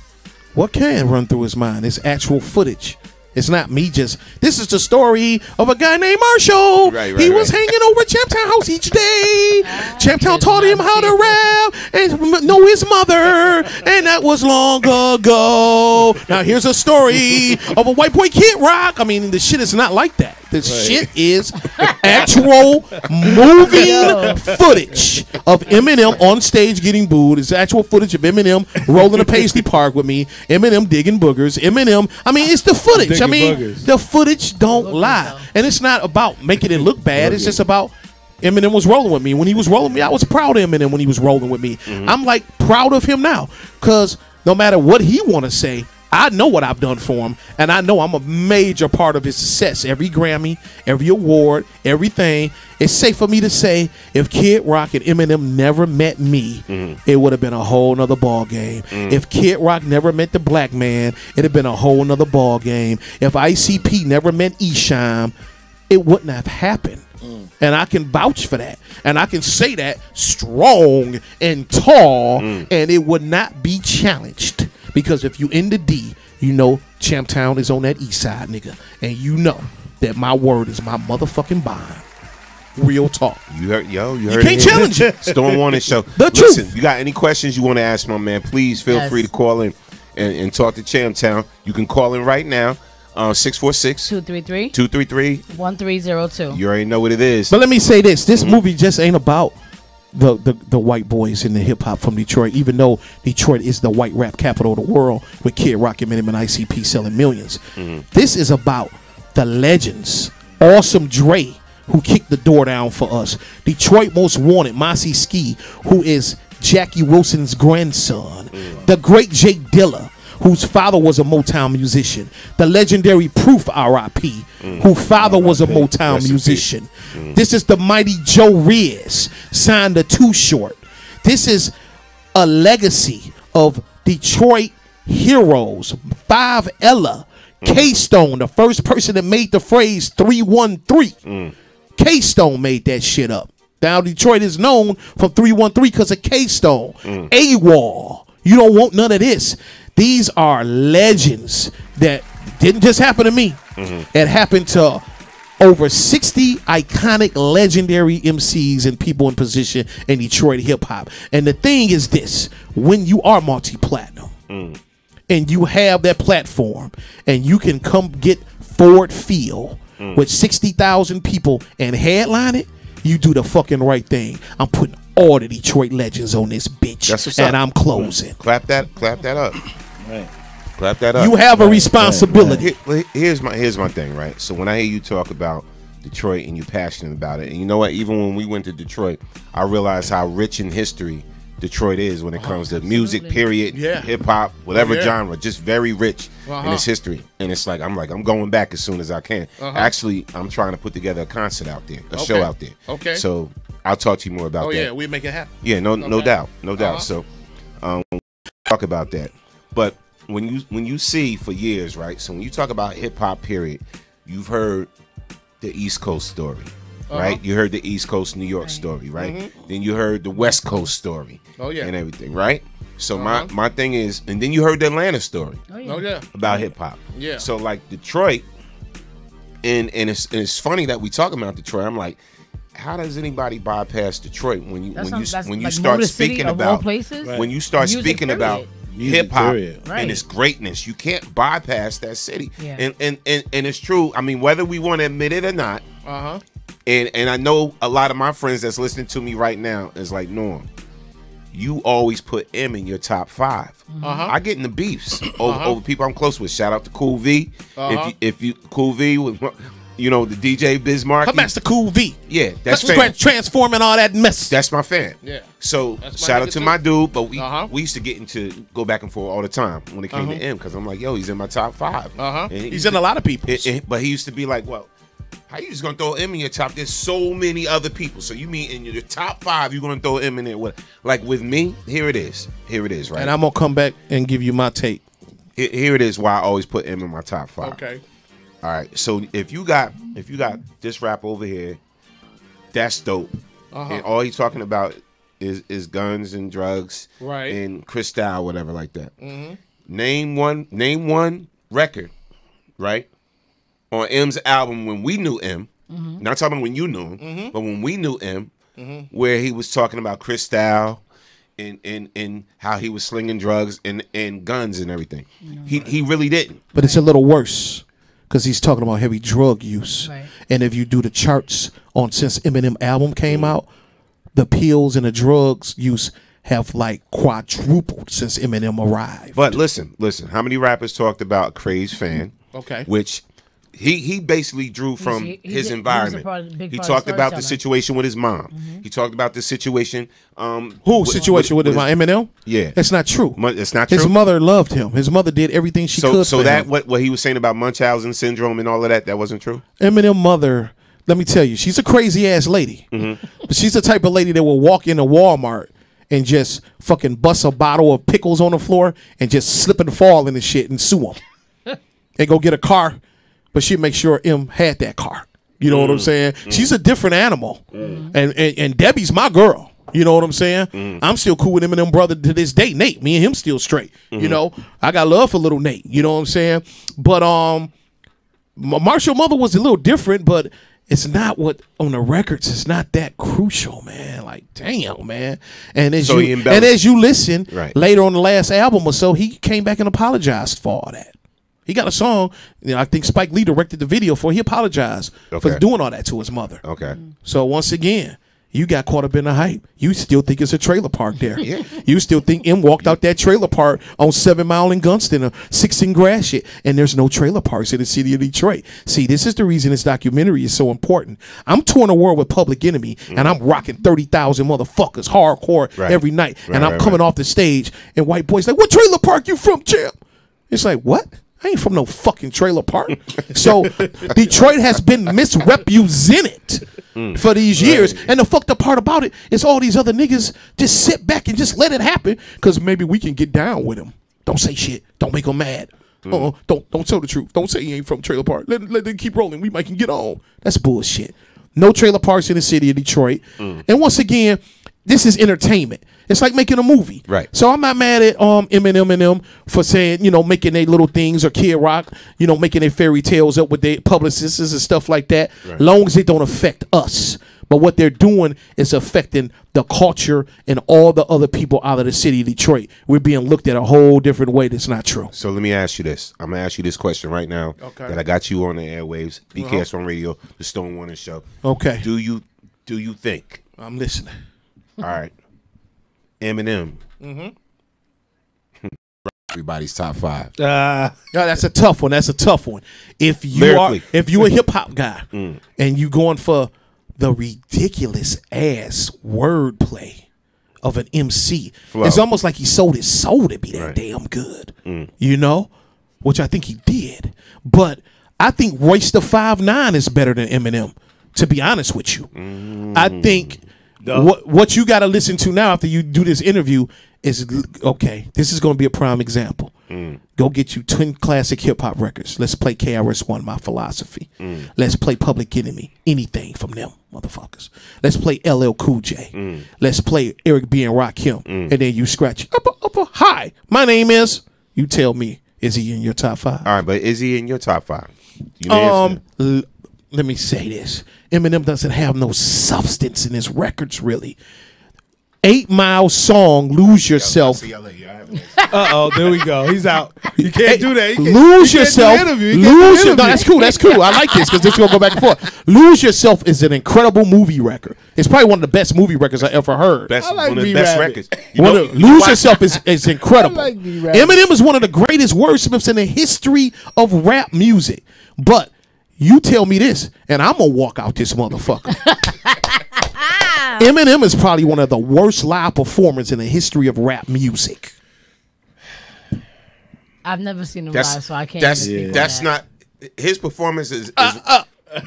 What can run through his mind? It's actual footage. It's not me just. This is the story of a guy named Marshall. He was hanging over at Champtown House each day. Champtown taught him how to rap and know his mother, and that was long ago. Now here's a story of a white boy Kid Rock. I mean, the shit is not like that. This shit is actual moving footage of Eminem on stage getting booed. It's actual footage of Eminem rolling a Paisley Park with me. Eminem digging boogers. Eminem. I mean, it's the footage. I mean, the footage don't lie. And it's not about making it look bad. It's just about Eminem was rolling with me. When he was rolling with me, I was proud of Eminem when he was rolling with me. I'm like proud of him now because no matter what he want to say, I know what I've done for him, and I know I'm a major part of his success. Every Grammy, every award, everything. It's safe for me to say if Kid Rock and Eminem never met me, it would have been a whole nother ball game. If Kid Rock never met the black man, it'd have been a whole nother ball game. If ICP never met Esham, it wouldn't have happened. And I can vouch for that. And I can say that strong and tall, and it would not be challenged. Because if you in the D, you know Champtown is on that east side, nigga. And you know that my word is my motherfucking bond. Real talk. You heard you can't challenge it. Storm Warning Show. Listen, you got any questions you want to ask my man, please feel free to call in and talk to Champtown. You can call in right now. 646-233-1302. You already know what it is. But let me say this. This movie just ain't about the white boys in the hip hop from Detroit, even though Detroit is the white rap capital of the world with Kid Rock, Eminem, and ICP selling millions. This is about the legends. Awesome Dre, who kicked the door down for us. Detroit Most Wanted, Mossy Ski, who is Jackie Wilson's grandson. The great Jay Dilla, whose father was a Motown musician. The legendary Proof, R.I.P., whose father was a Motown musician. This is the mighty Joe Riz, signed to Too Short. This is a legacy of Detroit heroes. 5 Ella, K-Stone, the first person that made the phrase 313. K-Stone made that shit up. Now Detroit is known from 313 because of K-Stone. AWOL. You don't want none of this. These are legends that didn't just happen to me. It happened to over 60 iconic, legendary MCs and people in position in Detroit hip-hop. And the thing is this. When you are multi-platinum and you have that platform and you can come get Ford Field with 60,000 people and headline it, you do the fucking right thing. I'm putting all the Detroit legends on this bitch, and I'm closing. Clap that up. Right. Clap that up. You have a responsibility. Here's my thing, right? So when I hear you talk about Detroit and you're passionate about it, and you know what? Even when we went to Detroit, I realized how rich in history Detroit is when it comes to music, period, hip hop, whatever genre, just very rich in its history. And it's like I'm going back as soon as I can. Actually, I'm trying to put together a concert out there, a show out there. Okay. So I'll talk to you more about that. Oh yeah, we make it happen. Yeah, no doubt. So talk about that. But when you see for years, right? So when you talk about hip hop, period, you've heard the East Coast story. Right, you heard the East Coast New York story, right? Then you heard the West Coast story, and everything, right? So my thing is, and then you heard the Atlanta story, about hip hop. Yeah. So like Detroit, and it's funny that we talk about Detroit. I'm like, how does anybody bypass Detroit when you start speaking about when you start speaking about hip hop and its greatness? You can't bypass that city, and it's true. I mean, whether we want to admit it or not. And I know a lot of my friends that's listening to me right now is like, Norm, you always put M in your top 5. I get in the beefs over people I'm close with. Shout out to Cool V. If you Cool V with, you know, the DJ Bismarck. Come Master Cool V. Yeah, that's transforming all that mess. That's my fan. Yeah. So shout out to my dude, but we used to get into go back and forth all the time when it came to M, because I'm like, yo, he's in my top 5. He's in a lot of people. But he used to be like, well, how you just gonna throw M in your top? There's so many other people. So you mean in your top 5, you're gonna throw M in there? What? Like with me, here it is, right? And I'm gonna come back and give you my take. Here it is. Why I always put M in my top 5. Okay. All right. So if you got this rap over here, that's dope. And all he's talking about is guns and drugs, right? And Cristal, whatever like that. Name one record, right? On M's album when we knew M, not talking about when you knew him, but when we knew M, where he was talking about Cristal and how he was slinging drugs and guns and everything. He really didn't. But it's a little worse because he's talking about heavy drug use. Right. And if you do the charts on since Eminem album came out, the pills and the drugs use have like quadrupled since Eminem arrived. But listen, how many rappers talked about Craze Fan? Okay. Which he basically drew from his environment. He talked about the situation with his mom. He talked about the situation. Situation with his mom? Eminem? Yeah. It's not true. It's not true. His mother loved him. His mother did everything she could so for that him. what he was saying about Munchausen syndrome and all of that wasn't true? Eminem mother, let me tell you, she's a crazy ass lady. But she's the type of lady that will walk into Walmart and just fucking bust a bottle of pickles on the floor and just slip and fall in the shit and sue them. And go get a car. But she'd make sure M had that car. You know what I'm saying? She's a different animal. And Debbie's my girl. You know what I'm saying? I'm still cool with Eminem brother to this day. Nate, me and him still straight. You know, I got love for little Nate. You know what I'm saying? But Marshall mother was a little different, but it's not what on the records. It's not that crucial, man. Like, damn, man. And as you listen later on the last album or so, he came back and apologized for all that. He got a song, you know, I think Spike Lee directed the video for. He apologized for doing all that to his mother. Okay. So once again, you got caught up in the hype. You still think it's a trailer park there. You still think M walked out that trailer park on 7 Mile in Gunston or 6 in Gratiot, and there's no trailer parks in the city of Detroit. See, this is the reason this documentary is so important. I'm touring the world with Public Enemy, and I'm rocking 30,000 motherfuckers hardcore every night, and I'm coming off the stage, and white boys like, what trailer park you from, champ? It's like, what? I ain't from no fucking trailer park. So Detroit has been misrepresented for these years. And the fucked up part about it is all these other niggas just sit back and just let it happen because maybe we can get down with them. Don't say shit. Don't make them mad. Don't tell the truth. Don't say you ain't from trailer park. Let them keep rolling. We might can get on. That's bullshit. No trailer parks in the city of Detroit. And once again, this is entertainment. It's like making a movie. Right. So I'm not mad at Eminem and them for saying, you know, making their little things, or Kid Rock, you know, making their fairy tales up with their publicists and stuff like that. Long as it don't affect us. But what they're doing is affecting the culture and all the other people out of the city of Detroit. We're being looked at a whole different way that's not true. So let me ask you this. I'm going to ask you this question right now that I got you on the airwaves, BKS on radio, the Stone Warner Show. Okay. Do you think? I'm listening. All right. Eminem. Everybody's top 5. Yeah, that's a tough one. That's a tough one. If you are a hip hop guy and you going for the ridiculous ass wordplay of an MC, it's almost like he sold his soul to be that damn good. You know, which I think he did. But I think Royce the 5'9" is better than Eminem. To be honest with you, I think. What you got to listen to now after you do this interview is, okay, this is going to be a prime example. Go get you 10 classic hip-hop records. Let's play KRS-One, My Philosophy. Let's play Public Enemy, anything from them motherfuckers. Let's play LL Cool J. Let's play Eric B. and Rakim. And then you scratch, hi, my name is, you tell me, is he in your top 5? All right, but is he in your top 5? Let me say this. Eminem doesn't have no substance in his records, really. 8 Mile song, Lose Yourself. There we go. He's out. You can't do that. Lose Yourself. No, that's cool. That's cool. I like this because this is going to go back and forth. Lose Yourself is an incredible movie record. It's probably one of the best movie records I ever heard. One of the best records. Lose Yourself is incredible. Eminem is one of the greatest wordsmiths in the history of rap music. But you tell me this, and I'm going to walk out this motherfucker. Eminem is probably one of the worst live performers in the history of rap music. I've never seen him live, so I can't. That's not his performance.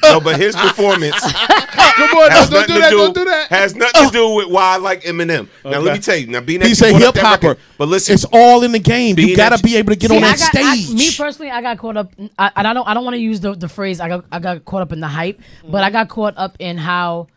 No, but his performance. Come on, don't do that. Has nothing to do with why I like Eminem. Now let me tell you. Now being that he's a hip hopper, but listen, it's all in the game. You gotta be able to get on that stage. Me personally, I got caught up, and I don't want to use the phrase. I got caught up in the hype, but I got caught up in how,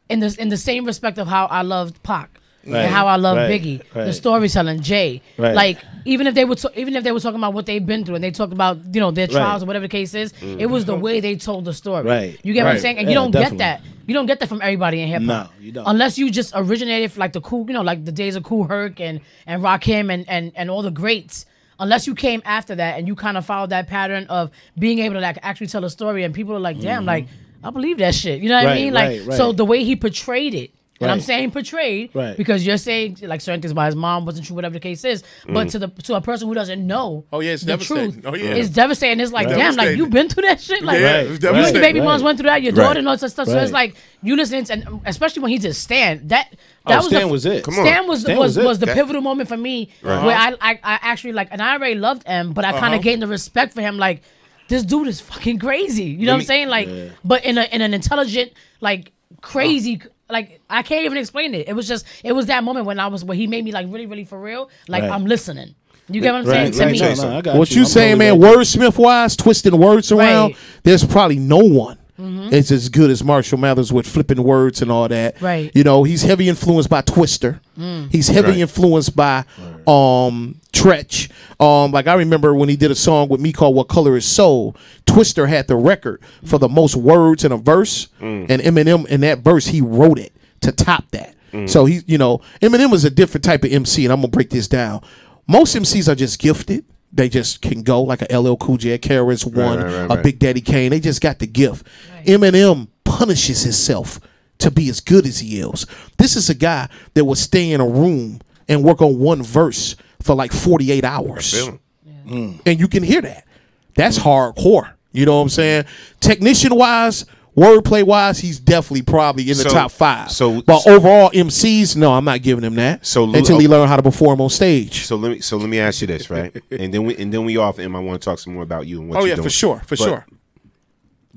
in the same respect of how I loved Pac. Right, and how I love Biggie, the storytelling, Jay. Like even if they were talking about what they've been through and they talked about their trials or whatever the case is, it was the way they told the story. Right. You get what I'm saying? And you don't get that. You don't get that from everybody in hip hop. No, you don't. Unless you just originated from like the cool, like the days of Kool Herc and Rakim and all the greats. Unless you came after that and you kind of followed that pattern of being able to like actually tell a story and people are like, damn, like I believe that shit. You know what I mean? Like so the way he portrayed it. And I'm saying portrayed because you're saying like certain things about his mom wasn't true, whatever the case is. But to a person who doesn't know, it's the devastating. Truth, it's devastating. It's like, damn, like you've been through that shit. Like your baby moms went through that, your daughter and all that stuff. So it's like you listen to, and especially when he did Stan, that was it. Stan was the pivotal moment for me where I actually like, and I already loved M, but I kind of gained the respect for him. Like this dude is fucking crazy. You know what I'm saying? Like, but in an intelligent, like crazy. Like I can't even explain it. It was that moment when he made me like really, really for real. Like I'm listening. You get what I'm saying? To me, what you saying, man? Wordsmith wise, twisting words around. There's probably no one. It's as good as Marshall Mathers with flipping words and all that. Right. He's heavy influenced by Twister. He's heavy influenced by Tretch. Like I remember when he did a song with me called "What Color Is Soul." Twister had the record for the most words in a verse, and Eminem in that verse he wrote it to top that. So Eminem was a different type of MC, and I'm gonna break this down. Most MCs are just gifted. They just can go like a LL Cool J, KRS-One, a Big Daddy Kane. They just got the gift. Eminem punishes himself to be as good as he is. This is a guy that would stay in a room and work on one verse for like 48 hours. And you can hear that. That's hardcore. You know what I'm saying? Technician-wise, wordplay-wise, he's definitely probably in the top 5. But overall MCs, no, I'm not giving him that until he learn how to perform on stage. So let me ask you this, right? and then we off, and I want to talk some more about you and what you're doing. For sure.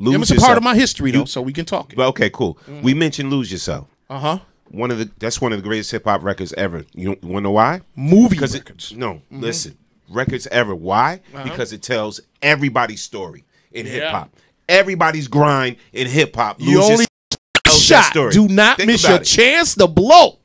It's a part of my history though, so we can talk. But okay, cool. We mentioned Lose Yourself. That's one of the greatest hip hop records ever. You want to know why? Movie records. Listen, records ever. Why? Because it tells everybody's story in hip hop. Everybody's grind in hip hop. You only shot. Do not miss your chance to blow.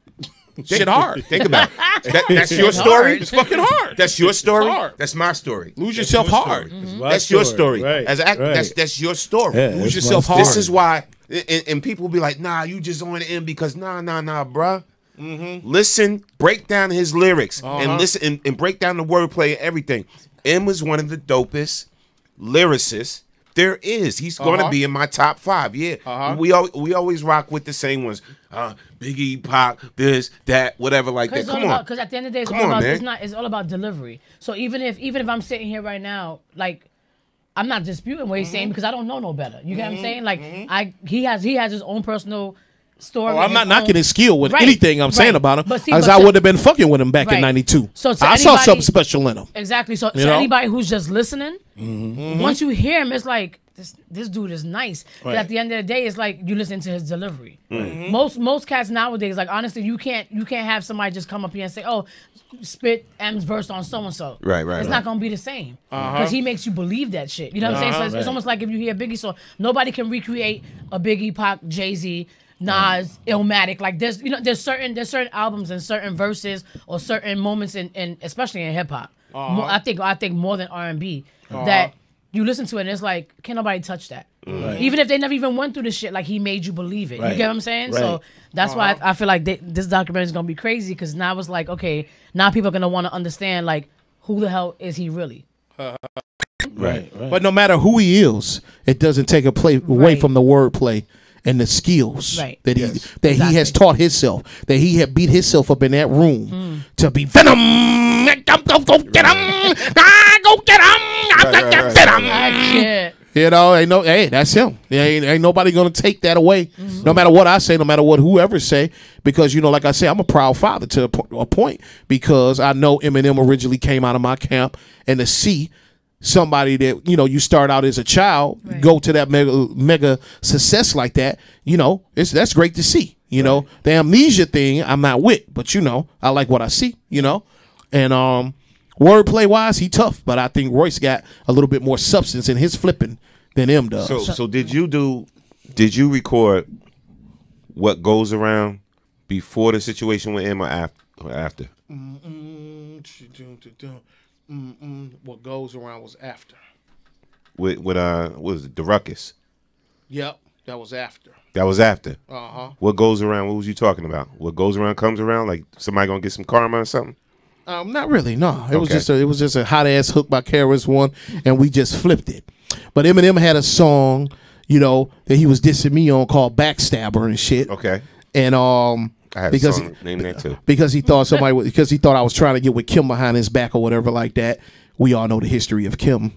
Shit hard. Think about it. That's your story. It's fucking hard. That's your story. That's my story. Lose yourself hard. That's your story. That's your story. Lose yourself hard. This is why, and people will be like, nah, you just on the end because nah, bruh. Listen, break down his lyrics and listen and break down the wordplay and everything. M was one of the dopest lyricists there is. He's going to be in my top 5. Yeah, we always rock with the same ones. Biggie, Pac, this, that, whatever, like that. Come on, because at the end of the day, it's all about delivery. So even if I'm sitting here right now, like I'm not disputing what he's saying because I don't know no better. You get what I'm saying? Like he has his own personal story. I'm not knocking his skill with anything I'm saying about him, because I would have been fucking with him back in '92. So I saw something special in him. Exactly. So anybody who's just listening, once you hear him, it's like this dude is nice. But at the end of the day, it's like you listen to his delivery. Most cats nowadays, like honestly, you can't have somebody just come up here and say, "Oh, spit M's verse on so and so." Right. It's not gonna be the same because he makes you believe that shit. You know what I'm saying? So it's almost like if you hear Biggie, so nobody can recreate a Biggie, Pac, Jay-Z, Nas, Illmatic. Like there's certain albums and certain verses or certain moments in especially in hip hop. I think more than R&B that you listen to it and it's like, can't nobody touch that. Right. Even if they never even went through the shit, like he made you believe it. Right. You get what I'm saying? Right. So that's why I feel like this documentary is gonna be crazy because now it's like, okay, now people are gonna want to understand like who the hell is he really? Right. But no matter who he is, it doesn't take away from the wordplay and the skills that he has taught himself. That he had beat himself up in that room to be Venom. Go get him! Go get him! Venom! I can't. You know, hey, that's him. Ain't nobody gonna take that away. No matter what I say, no matter what whoever say, because like I say, I'm a proud father to a point because I know Eminem originally came out of my camp, and to see somebody that you start out as a child go to that mega success like that, that's great to see. The amnesia thing I'm not with, but I like what I see. And wordplay wise, he tough, but I think Royce got a little bit more substance in his flipping than M does. So did you record What Goes Around before the situation with M or after? What Goes Around was after. With what was it, the Ruckus? Yep, that was after. That was after. What Goes Around? What was you talking about? What goes around comes around? Like somebody gonna get some karma or something? Not really. No, it was just a hot ass hook by KRS-One, and we just flipped it. But Eminem had a song, that he was dissing me on called Backstabber and shit. Okay. And I had a song named that too. Because he thought I was trying to get with Kim behind his back or whatever like that. We all know the history of Kim.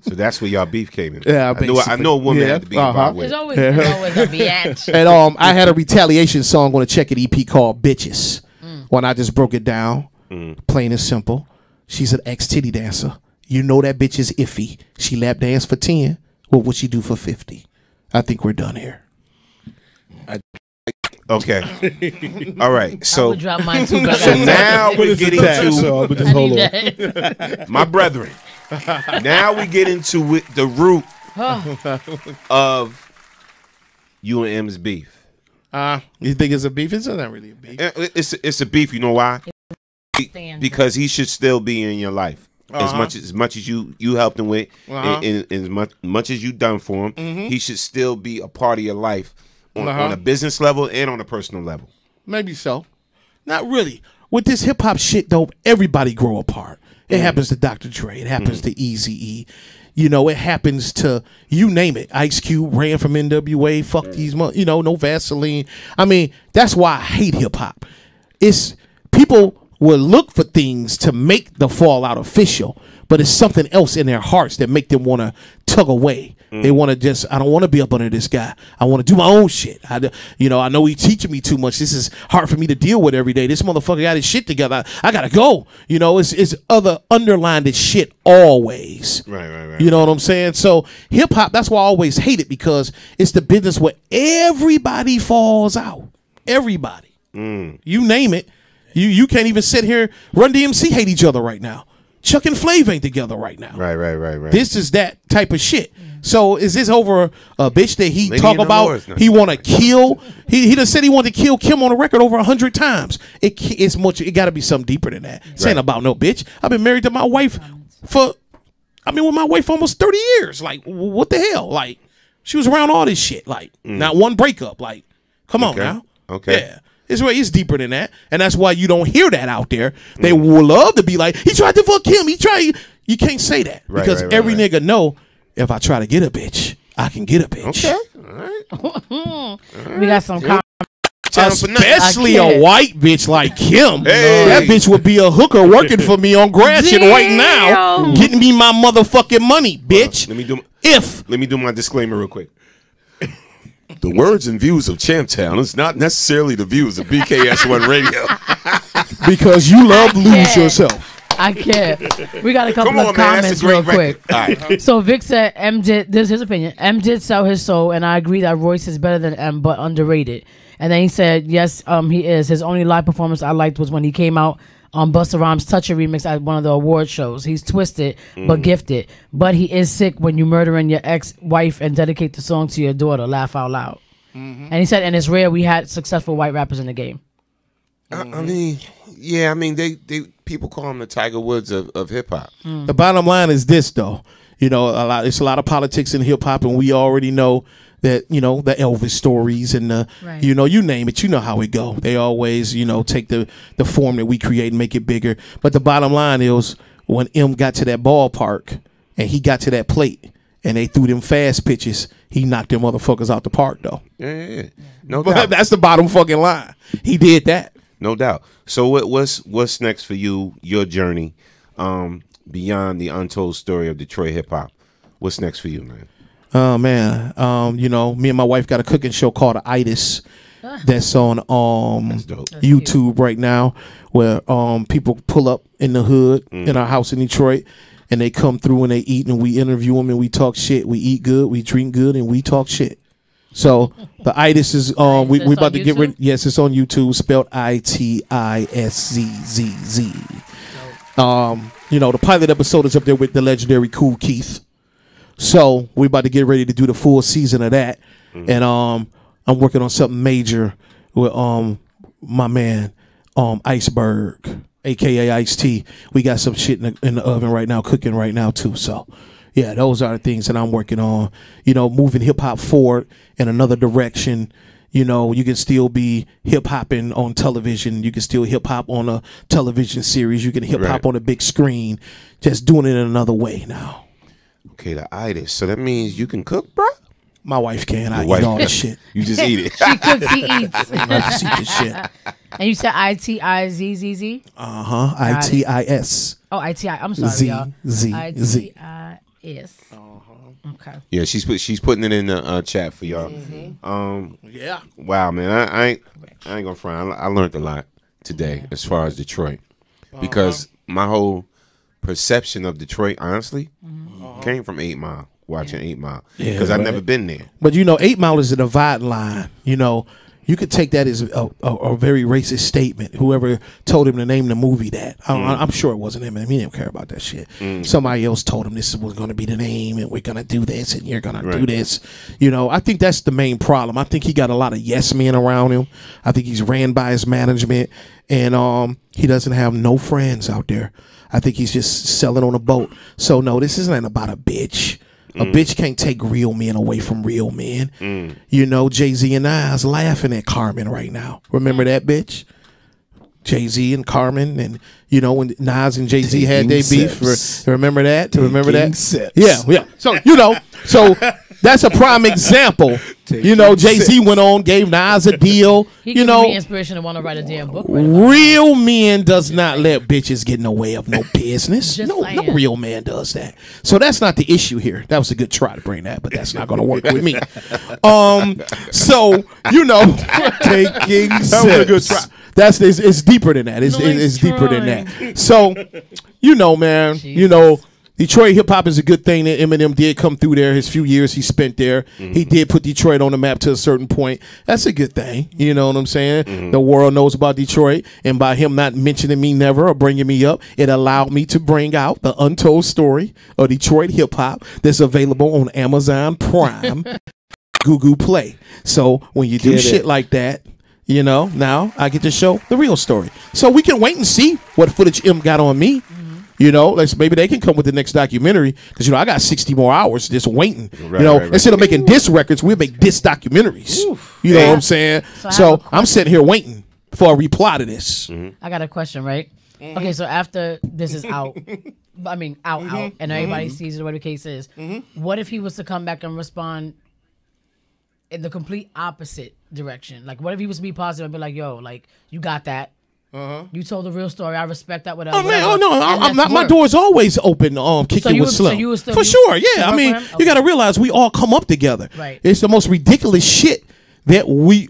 So that's where y'all beef came in. Yeah, I know a woman had to be involved with. There's always a biatch. And I had a retaliation song on a Check It EP called Bitches. When I just broke it down, plain and simple. She's an ex-titty dancer. You know that bitch is iffy. She lap dance for 10. What would she do for 50? I think we're done here. Okay. All right. So, I would drop mine too, so now we're getting to my brethren. Now we get into the root of you and M's beef. You think it's a beef? It's not really a beef. It's a beef. You know why? Because he should still be in your life. As much as you helped him with, and as much as you done for him, he should still be a part of your life on a business level and on a personal level. Maybe so. Not really. With this hip hop shit though, everybody grow apart. It happens to Dr. Dre. It happens to Eazy-E. It happens to, you name it. Ice Cube ran from NWA. Fuck these, no Vaseline. I mean, that's why I hate hip hop. It's people will look for things to make the fallout official, but it's something else in their hearts that make them want to tug away. They want to I don't want to be up under this guy. I want to do my own shit. I know he's teaching me too much. This is hard for me to deal with every day. This motherfucker got his shit together. I gotta go. It's other underlined shit always. Right. You know what I'm saying? So hip hop, that's why I always hate it, because it's the business where everybody falls out. Everybody. You name it. You can't even sit here. Run DMC hate each other right now. Chuck and Flav ain't together right now. Right. This is that type of shit. So is this over a bitch that he talk about? He want to kill. He done said he wanted to kill Kim on the record over 100 times. It's much. It got to be something deeper than that. It's ain't about no bitch. I've been married to my wife with my wife almost 30 years. Like, what the hell? Like, she was around all this shit. Like, not one breakup. Like, come on now. Okay. Yeah. It's deeper than that, and that's why you don't hear that out there. They will love to be like, he tried to fuck him. You can't say that because every nigga know if I try to get a bitch, I can get a bitch. Okay, all right. We got some comments. Especially a white bitch like Kim. That bitch would be a hooker working for me on Gratiot right now, getting me my motherfucking money, bitch. Let me do my disclaimer real quick. The words and views of Champtown is not necessarily the views of BKS1 Radio. Because you love to lose yourself. I can't. We got a couple of comments real quick. Right. So Vic said this is his opinion. M did sell his soul, and I agree that Royce is better than M, but underrated. And then he said, yes, he is. His only live performance I liked was when he came out on Busta Rhymes' Touch It remix at one of the award shows. He's twisted but gifted. But he is sick when you murdering your ex-wife and dedicate the song to your daughter. Laugh out loud. And he said, and it's rare we had successful white rappers in the game. I mean, they people call him the Tiger Woods of hip hop. The bottom line is this though. You know, it's a lot of politics in hip hop, and we already know that, you know, the Elvis stories and the, you know, you name it, you know how it go. They always, you know, take the form that we create and make it bigger. But the bottom line is, when M got to that ballpark and he got to that plate and they threw them fast pitches, he knocked them motherfuckers out the park, though. Yeah. No doubt. That's the bottom fucking line. He did that. No doubt. So what's next for you, your journey, beyond the untold story of Detroit hip hop? What's next for you, man? Oh man, you know, me and my wife got a cooking show called Itis that's on YouTube right now, where people pull up in the hood in our house in Detroit, and they come through and they eat, and we interview them and we talk shit. We eat good, we drink good, and we talk shit. So the Itis is we about to get rid. Yes, it's on YouTube, spelled ITISZZZ. You know, the pilot episode is up there with the legendary Kool Keith. So we about to get ready to do the full season of that, and I'm working on something major with my man Iceberg, aka Ice-T. We got some shit in the oven right now, cooking right now too. So yeah, those are the things that I'm working on. You know, moving hip hop forward in another direction. You know, you can still be hip hopping on television. You can still hip hop on a television series. You can hip hop on a big screen. Just doing it in another way now. Okay, the Itis. So that means you can cook, bro? My wife can. I eat all this shit. You just eat it. She cooks, he eats. I just eat this shit. And you said ITIZZZ? ITIS. Oh, ITI. I'm sorry, y'all. ITIS. Okay. Yeah, she's putting it in the chat for y'all. Yeah. Wow, man. I ain't gonna front. I learned a lot today as far as Detroit, because my whole perception of Detroit, honestly, came from 8 Mile, watching 8 Mile, because I've never been there. But you know, 8 Mile is a dividing line. You know, you could take that as a very racist statement. Whoever told him to name the movie that, I'm sure it wasn't him, and he didn't care about that shit. Somebody else told him this was going to be the name, and we're going to do this, and you're going to do this. You know, I think that's the main problem. I think he got a lot of yes men around him. I think he's ran by his management, and he doesn't have no friends out there. I think he's just selling on a boat. So no, this isn't about a bitch. A bitch can't take real men away from real men. You know, Jay-Z and Nas laughing at Carmen right now. Remember that bitch? Jay-Z and Carmen, and you know when Nas and Jay-Z had their beef. Remember that? Remember that? Yeah. So you know, that's a prime example. You know, Jay-Z went on, gave Nas a deal. He you know, me inspiration to want to write a damn book. Real men does not let bitches get in the way of no business. No real man does that. So that's not the issue here. That was a good try to bring that, but that's not going to work with me. So you know, taking that was a good try. It's deeper than that. It's deeper than that. So, you know, man, you know, Detroit hip hop is a good thing that Eminem did come through there. His few years he spent there, he did put Detroit on the map to a certain point. That's a good thing. You know what I'm saying? The world knows about Detroit, and by him not mentioning me never or bringing me up, it allowed me to bring out the untold story of Detroit hip hop that's available on Amazon Prime, Google Play. So when you do shit like that, you know, now I get to show the real story. So we can wait and see what footage M got on me. You know, maybe they can come with the next documentary, because you know I got 60 more hours just waiting. Instead of making diss records, we'll make diss documentaries. You know what I'm saying? So I'm sitting here waiting for a reply to this. I got a question, right? Okay, so after this is out, I mean out, and everybody sees it, whatever the case is. What if he was to come back and respond in the complete opposite direction? Like, what if he was to be positive and be like, "Yo, like you got that." You told the real story. I respect that. Whatever. I'm not. My door's always open. Kicking with Slim. For sure. Yeah. I mean, you got to realize we all come up together. Right. It's the most ridiculous shit that we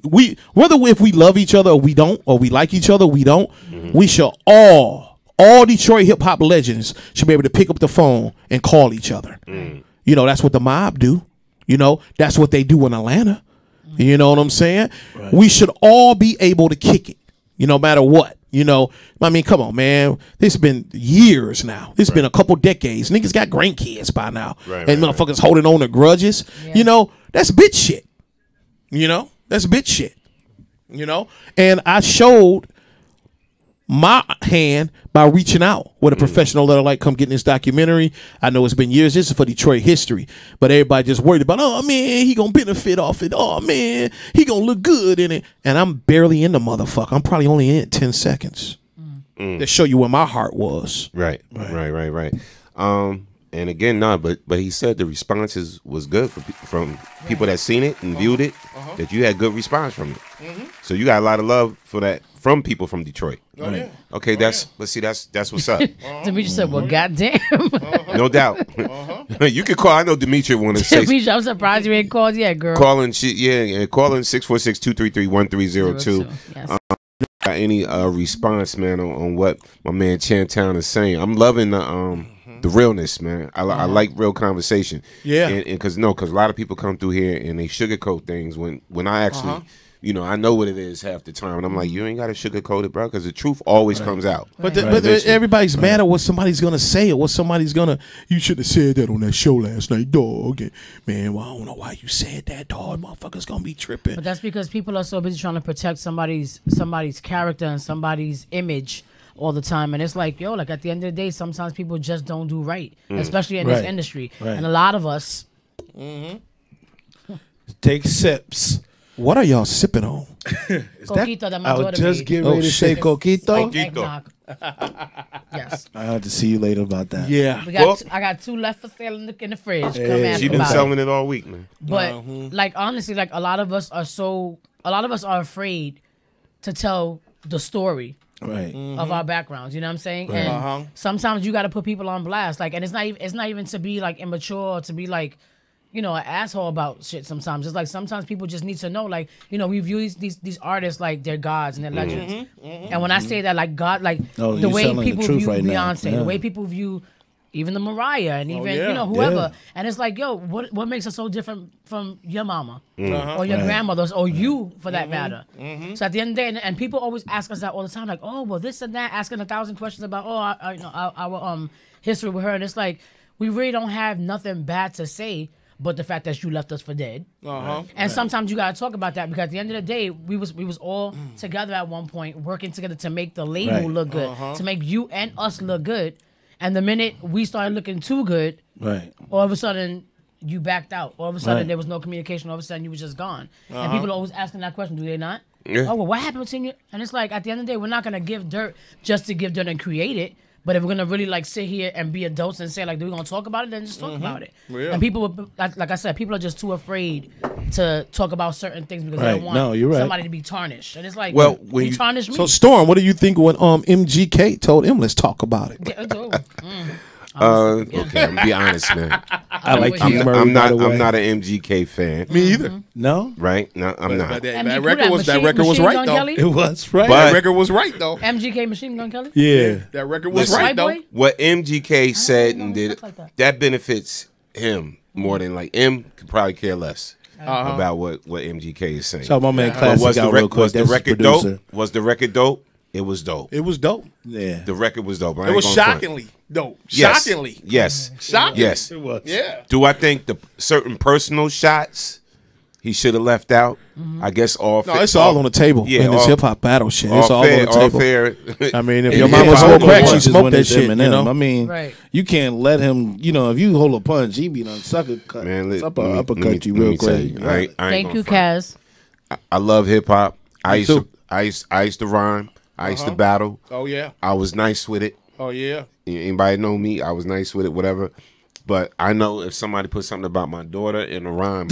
whether if we love each other or we don't, or we like each other or we don't, we should all Detroit hip hop legends should be able to pick up the phone and call each other. You know, that's what the mob do. You know, that's what they do in Atlanta. You know what I'm saying? Right. We should all be able to kick it. No matter what. You know, I mean, come on, man. This has been years now. This has been a couple decades. Niggas got grandkids by now. And motherfuckers holding on to grudges. Yeah. You know, that's bitch shit. You know, that's bitch shit. You know? And I showed my hand by reaching out with a professional letter like come getting this documentary. I know it's been years. This is for Detroit history, but everybody just worried about, oh man, he gonna benefit off it. Oh man, he gonna look good in it. And I'm barely in the motherfucker. I'm probably only in it 10 seconds to show you where my heart was. Right. And again, but he said the responses was good from people that seen it and viewed it. That you had good response from it. So you got a lot of love for that from people from Detroit. Okay, that's what's up. Demetri said, "Well, goddamn." No doubt. You can call. I know Demetri want to say. Demetri, I'm surprised you ain't called yet, girl. Calling 646-233-1302. Yes. Got any response, man, on what my man Chantown is saying? I'm loving the realness, man. I like real conversation. Yeah. And because a lot of people come through here and they sugarcoat things when I actually, I know what it is half the time. And I'm like, you ain't got to sugarcoat it, bro, because the truth always comes out. But everybody's mad at what somebody's going to say or what somebody's going to, you should have said that on that show last night, dog. And, man, well, I don't know why you said that, dog. Motherfuckers going to be tripping. But that's because people are so busy trying to protect somebody's character and somebody's image all the time. And it's like, yo, like at the end of the day, sometimes people just don't do right, especially in this industry. And a lot of us take sips. What are y'all sipping on? Coquito that my I was daughter just made. getting ready to say coquito. Yes. I'll have to see you later about that. Yeah. I got 2 left for sale in the fridge. Come ask She been about selling it all week, man. But like honestly, like a lot of us are afraid to tell the story of our backgrounds. You know what I'm saying? And sometimes you got to put people on blast. Like, and it's not even to be like immature or to be like, an asshole about shit. Sometimes it's like sometimes people just need to know, like, we view these artists like they're gods and they're legends. And when I say that, like God, like the way people view Beyonce, the way people view even the Mariah and even whoever, and it's like, yo, what makes us so different from your mama or your grandmothers or you for that matter? So at the end of the day, and people always ask us that all the time, like, oh, well, this and that, asking 1,000 questions about our history with her, and it's like we really don't have nothing bad to say. But the fact that you left us for dead, and sometimes you gotta talk about that because at the end of the day, we was all together at one point, working together to make the label look good, to make you and us look good. And the minute we started looking too good, all of a sudden you backed out. All of a sudden there was no communication. All of a sudden you was just gone. And people are always asking that question, do they not? Yeah. Oh, well, what happened between you? And it's like at the end of the day, we're not gonna give dirt just to give dirt and create it. But if we're gonna really like sit here and be adults and say like, we're gonna talk about it, then just talk about it. Yeah. And people, like I said, people are just too afraid to talk about certain things because they don't want somebody to be tarnished. And it's like, well, when you tarnish me. So Storm, what do you think when MGK told him let's talk about it? Okay, I'm gonna be honest, man. I like Keith Murray. I'm not an MGK fan. Me either. No, right? No, I'm not. That record was right though. It was right. That record was right though. MGK Machine Gun Kelly. Yeah, that record was right though. What MGK said and did that benefits him more than like M could probably care less about what MGK is saying. So my man Classic out real quick. Was the record dope? Was the record dope? It was dope. It was dope. Yeah. The record was dope. It was shockingly dope. Yes. Shockingly. Yes. Shockingly. Yes. It was. Yeah. Do I think the certain personal shots he should have left out? I guess all. No, it's all on the table. Yeah, in this hip hop battle shit. It's all fair, on the table. Fair. I mean, if your mama smoked crack, she smoked that shit. I mean, you can't let him. If you hold a punch, he be done sucker cut. Man, uppercut you real quick. Thank you, Kaz. I love hip hop. I used to rhyme. I used to battle. Oh yeah. I was nice with it. Oh yeah. Anybody know me? I was nice with it, whatever. But I know if somebody put something about my daughter in a rhyme,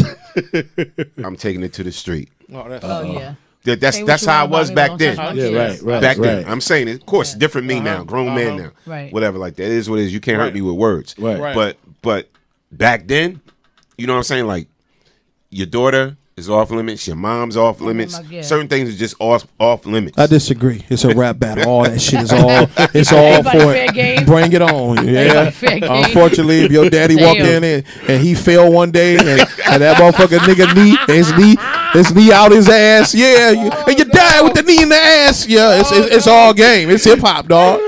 I'm taking it to the street. Yeah. That's how I was back then. Yeah, right. Back then. I'm saying it. Of course, different me now. Grown man now. Right. Whatever like that. It is what it is. You can't hurt me with words. Right. But back then, you know what I'm saying? Like your daughter is off limits. Your mom's off limits. Certain things are just off limits. I disagree. It's a rap battle. All that shit is all. It's all for it. Bring it on. Yeah. Unfortunately, if your daddy walked in and he fell one day and that motherfucker nigga his knee out his ass. Yeah. And you died with the knee in the ass. Yeah. It's all game. It's hip hop, dog.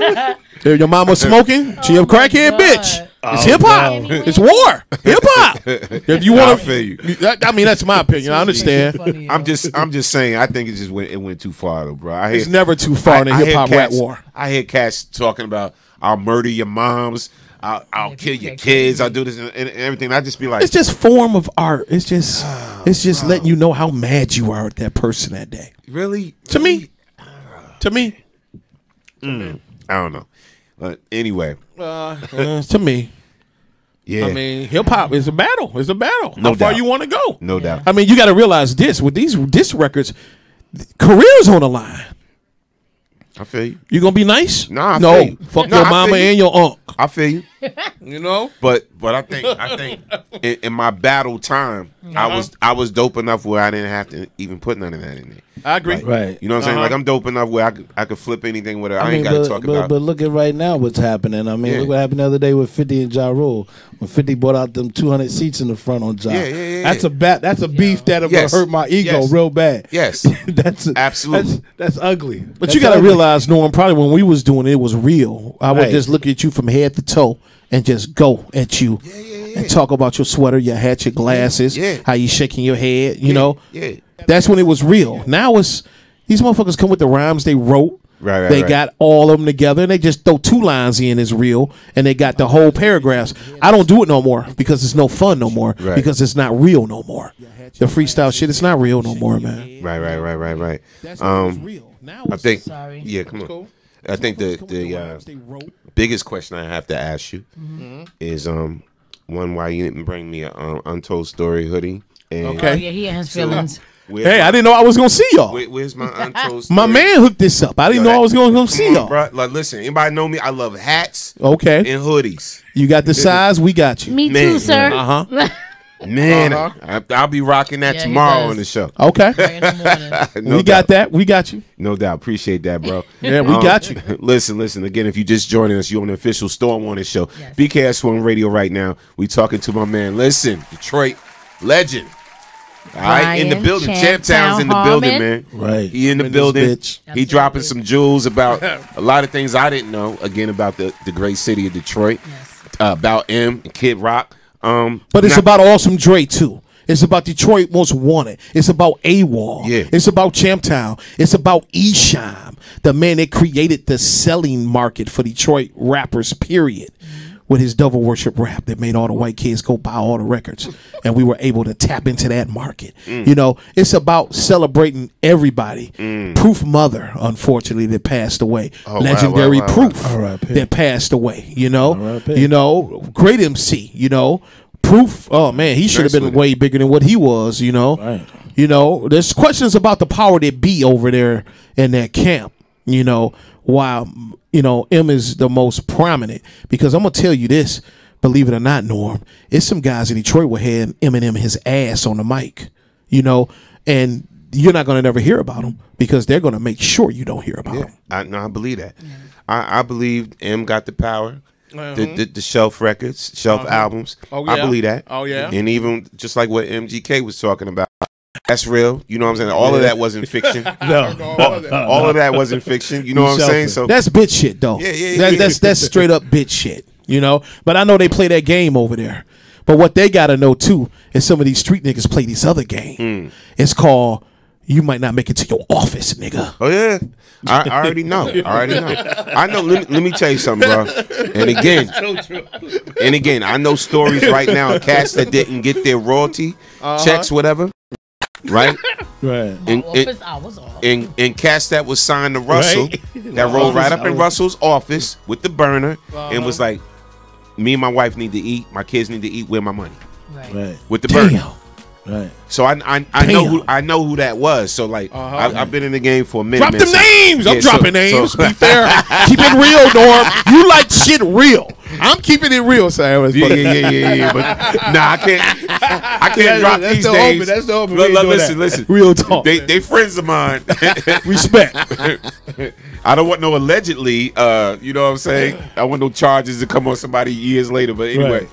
If your mama smoking, she a crackhead bitch. It's hip hop. It's war. Hip hop. If you want to, feel you. I mean, that's my opinion. I understand. I'm just saying. I think it went too far though, bro. It's never too far in a hip hop rap war. I hear cats talking about I'll murder your moms. I'll kill your kids. I'll do this and everything. I just be like, it's just form of art. It's just letting you know how mad you are at that person that day. Really? To me. I don't know. But anyway, to me. Yeah. I mean, hip hop is a battle. It's a battle. No How far doubt. you want to go? No doubt. I mean, you got to realize this with these disc records, careers on the line. I feel you. You gonna be nice? Nah, I no. feel you. Fuck Nah, your I mama feel you. and your uncle. I feel you. You know. But I think in my battle time, I was dope enough where I didn't have to even put none of that in there. I agree. Like, Right. You know what I'm saying? Like I'm dope enough where I could flip anything with it. I ain't got to talk about. But look at right now what's happening. I mean, Yeah. look what happened the other day with 50 and Ja Rule. When 50 brought out them 200 seats in the front on Ja. Yeah. That's a beef that'll Yes. hurt my ego Yes. real bad. Yes. Absolutely. That's ugly. But you got to realize, Norm, probably when we was doing it, it was real. I would Right. just look at you from head to toe and just go at you and talk about your sweater, your hat, your glasses, how you shaking your head, you know. Yeah. That's when it was real. Now it's these motherfuckers come with the rhymes they wrote. Right, they got all of them together and they just throw 2 lines in as real and they got the whole paragraphs. I don't do it no more because it's no fun no more because it's not real no more. The freestyle shit, it's not real no more, man. Right. I think. Yeah, come on. I think the biggest question I have to ask you is one, why you didn't bring me an Untold Story hoodie? And Oh, yeah, he has feelings. Hey, I didn't know I was gonna see y'all. Where's my Untold Story? My man hooked this up. I didn't know I was gonna come see y'all. Bro. Like, listen, anybody know me? I love hats. Okay. And hoodies. You got the size, we got you. Me too, sir. Man, I'll be rocking that tomorrow on the show. Okay. No we got that. We got you. No doubt. Appreciate that, bro. Yeah, we got you. Listen. Again, if you just joining us, you're on the official Storm Warning show. BKS1 Radio right now. We talking to my man. Listen, Detroit legend. All right, in the building. Champtown's in the building, man. Right. He in the building. He dropping some jewels about a lot of things I didn't know. Again, about the great city of Detroit. About M and Kid Rock. But it's about Awesome Dre too. It's about Detroit Most Wanted. It's about AWOL. Yeah. It's about Champtown. It's about Esham, the man that created the selling market for Detroit rappers, period. With his devil worship rap that made all the white kids go buy all the records. And we were able to tap into that market. You know, it's about celebrating everybody. Proof Mother, unfortunately, that passed away. Legendary Proof that passed away, you know. You know, great MC, you know. Proof, oh man, he should have been way bigger than what he was, you know. You know, there's questions about the power that be over there in that camp, you know, while, you know, M is the most prominent. Because I'm going to tell you this, believe it or not, Norm, it's some guys in Detroit will have Eminem his ass on the mic, you know, and you're not going to never hear about them because they're going to make sure you don't hear about them. I believe that. I believe M got the power. The shelf records, shelf albums. I believe that. Oh, yeah. And even just like what MGK was talking about, that's real. You know what I'm saying? All of that wasn't fiction. All of that wasn't fiction. You know what I'm saying? So that's bitch shit, though. Yeah. That's straight up bitch shit, you know? But I know they play that game over there. But what they got to know, too, is some of these street niggas play this other game. It's called, you might not make it to your office, nigga. Oh, yeah. I already know. I know. Let me tell you something, bro. And again, I know stories right now of cats that didn't get their royalty checks, whatever. Right? And cats that was signed to Russell, that rolled right up in Russell's office with the burner and was like, me and my wife need to eat, my kids need to eat, where my money? With the burner. Right. So I know who that was. So like I've been in the game for a minute. Drop them names. I'm dropping names. Be fair. Keep it real, Norm. You like shit real. I'm keeping it real, Sam. Yeah. But nah, I can't drop these names. That's the open. Listen. Real talk. They friends of mine. Respect. I don't want no allegedly. You know what I'm saying? I want no charges to come on somebody years later. But anyway,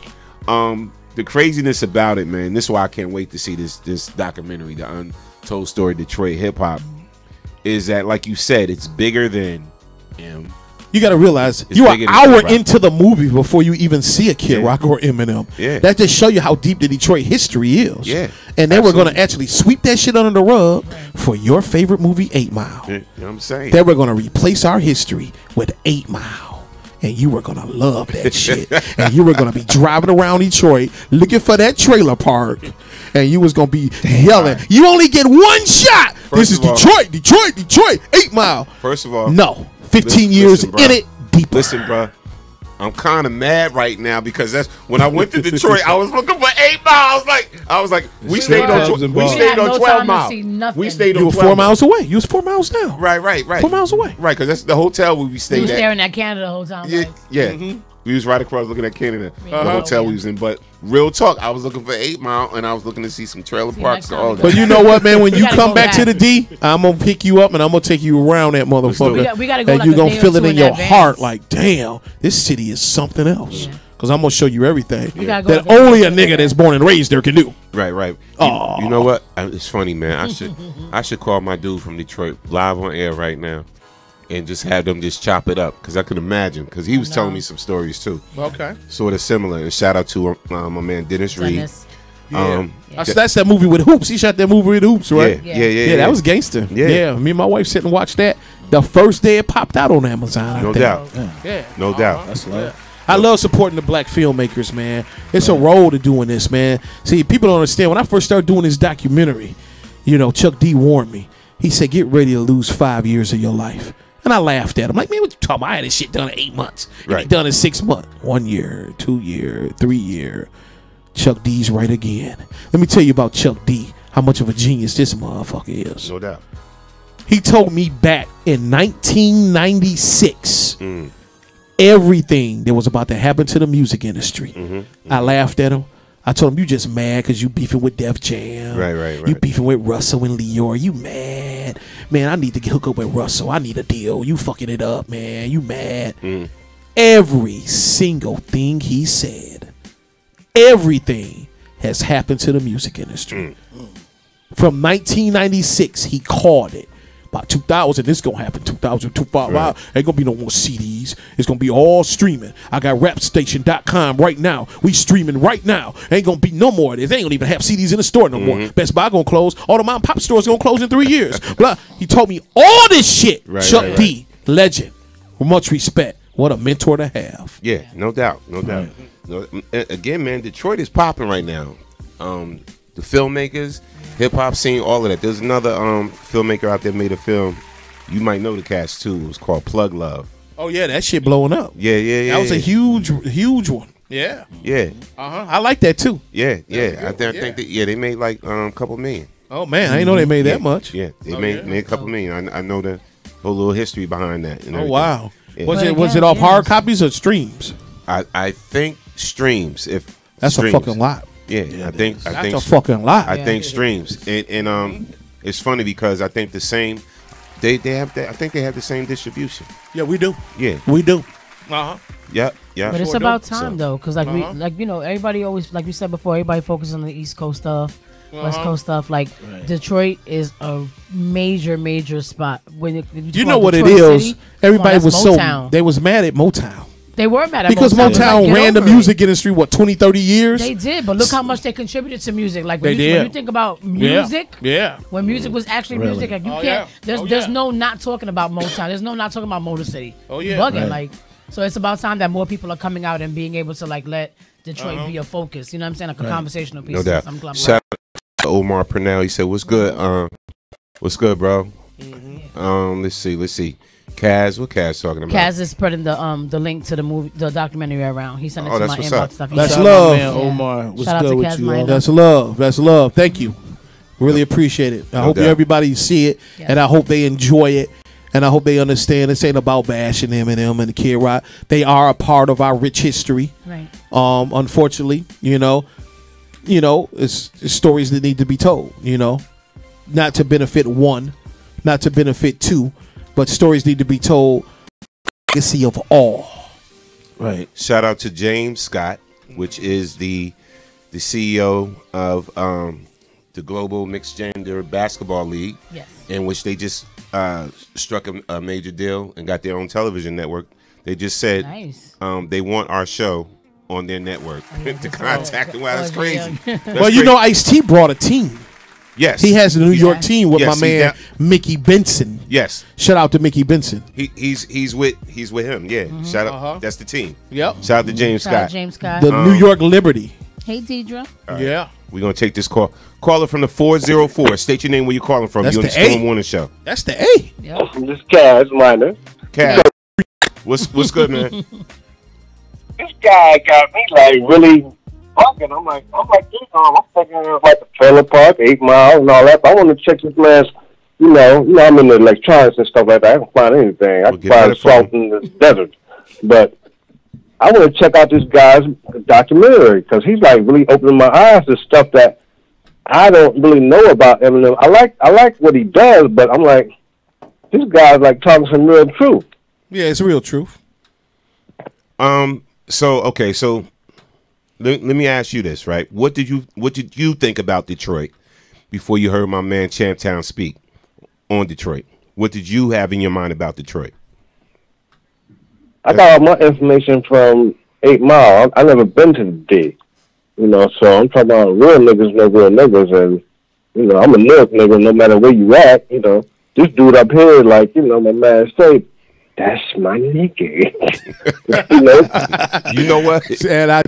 the craziness about it, man. This is why I can't wait to see this documentary, The Untold Story Detroit Hip Hop, is that, like you said, it's bigger than M. You got to realize you're an hour into the movie before you even see a Kid Rock or Eminem. Yeah. That just show you how deep the Detroit history is. Yeah. And they were going to actually sweep that shit under the rug for your favorite movie, 8 Mile. You know what I'm saying? They were going to replace our history with 8 Mile. And you were going to love that shit. And you were going to be driving around Detroit looking for that trailer park. And you was going to be yelling, you only get one shot. This is Detroit, Detroit, 8 Mile. First of all. No. 15 years in it, deeper. Listen, bro. I'm kind of mad right now because that's when I went to Detroit. I was looking for 8 Mile. I was like, we stayed on 12 Mile. We stayed on 12 You were 4 miles away. You was 4 miles now. Right. 4 miles away. Right, because that's the hotel where we stayed You was at. staring at Canada the whole time. Yeah. We was right across looking at Canada, the hotel we was in. But real talk, I was looking for 8 Mile, and I was looking to see some trailer parks and all that. But you know what, man? When you come back to the D, I'm gonna pick you up and I'm gonna take you around that motherfucker. We gotta go and like you're a gonna day or feel it two in in your advance. heart, like, damn, this city is something else. Because I'm gonna show you everything gotta go that like a only day a nigga that's born and raised there can do. Right. You know what? It's funny, man. I should call my dude from Detroit live on air right now. And just have them just chop it up, because I can imagine, because he was telling me some stories too. Okay. Sort of similar. And shout out to my man Dennis Reed. That's that movie with Hoops. He shot that movie with Hoops, right? Yeah. That was gangster. Yeah. Me and my wife sit and watch that the first day it popped out on Amazon. No doubt. No doubt. That's love. I love supporting the black filmmakers, man. It's a role to doing this, man. See, people don't understand. When I first started doing this documentary, Chuck D warned me. He said, get ready to lose 5 years of your life. And I laughed at him. Like, man, what you talking about? I had this shit done in 8 months. Right. Done in 6 months. 1 year, 2 year, 3 year. Chuck D's right again. Let me tell you about Chuck D. How much of a genius this motherfucker is. No doubt. He told me back in 1996 everything that was about to happen to the music industry. I laughed at him. I told him, you just mad because you beefing with Def Jam. Right. You beefing with Russell and Leor. You mad. Man, I need to hook up with Russell. I need a deal. You fucking it up, man. You mad. Every single thing he said, everything has happened to the music industry. From 1996, he called it. By 2000, this gonna happen. 2000, 2005, ain't gonna be no more CDs. It's gonna be all streaming. I got rapstation.com right now. We streaming right now. Ain't gonna be no more of this. They ain't gonna even have CDs in the store no more. Best Buy gonna close. All the mom and pop stores gonna close in 3 years. Blah. He told me all this shit. Chuck D, legend. With much respect. What a mentor to have. Yeah, no doubt. Again, man, Detroit is popping right now. The filmmakers, hip hop scene, all of that. There's another filmmaker out there made a film. You might know the cast too. It was called Plug Love. Oh yeah, that shit blowing up. Yeah. That was a huge one. Yeah. I like that too. Yeah. I think that they made like a couple million. Oh man, I didn't know they made that much. Yeah, they made a couple million. I know the whole little history behind that. And oh wow. Yeah. Was it off hard copies or streams? I think streams. If that's streams. a fucking lot. Yeah, I think that's a fucking lot. I think streams, and it's funny because I think the same. They have I think they have the same distribution. Yeah, we do. Yeah, we do. Yep. But it's about time though, because everybody always, like we said before, everybody focuses on the East Coast stuff, West Coast stuff. Like Detroit is a major spot. When you know what Detroit it is, City, everybody was Motown. they was mad at Motown. They were mad at because Motown ran the music industry 20-30 years. They did, but look how much they contributed to music. Like when when you think about music, when music was actually Really? music, like you can't. There's no not talking about Motown. There's no not talking about Motor City. Oh yeah, bugging so it's about time that more people are coming out and being able to let Detroit be a focus. You know what I'm saying? Like a conversational piece. No doubt. I'm glad. Shout out to Omar Purnell. He said, "What's good? What's good, bro? Let's see." Kaz, what Kaz talking about? Kaz is spreading the link to the documentary around. He sent it to my inbox stuff. That's love, man, Omar. What's Shout out good to with Kaz, you? my That's love. That's love. Thank you. Really appreciate it. I hope everybody see it, and I hope they enjoy it, and I hope they understand this ain't about bashing Eminem and the Kid Rock. They are a part of our rich history. Right. Unfortunately, it's stories that need to be told. Not to benefit one, not to benefit two. But stories need to be told. Legacy of all. Right. Shout out to James Scott, which is the CEO of the Global Mixed Gender Basketball League. Yes. In which they just struck a major deal and got their own television network They just said Nice. they want our show on their network to contact them. Wow, that's crazy. That's Well, you know, Ice-T brought a team. Yes. He has a New York team with Yes, my man Mickey Benson. Yes. Shout out to Mickey Benson. He's with him. Yeah. Shout out. That's the team. Yep. Shout out to James Shout out Scott. James Scott. The New York Liberty. Hey, Deidre. All right. Yeah. We're gonna take this call. Caller from the 404. State your name, where you're calling from. That's You on the the A. Storm Warning Show. That's the A. Yep. This is Kaz Minor. Kaz. What's good, man? This guy got me like really bugging. I'm like, I'm thinking of like the trailer park, 8 Mile, and all that. But I want to check this man's. You know, I'm in the electronics and stuff like that. I can find anything. I can find salt in the desert, but I want to check out this guy's documentary because he's like really opening my eyes to stuff that I don't really know about Eminem. I like what he does, but I'm like, this guy's like talking some real truth. Yeah, it's real truth. So let me ask you this, right? What did you think about Detroit before you heard my man Champtown speak on Detroit? What did you have in your mind about Detroit? I got all my information from 8 Mile. I never been to the D, you know, so I'm talking about real niggas know real niggas, and, you know, I'm a Newark nigga no matter where you at, you know. This dude up here, like, you know, my man say, that's my nigga. You know what? And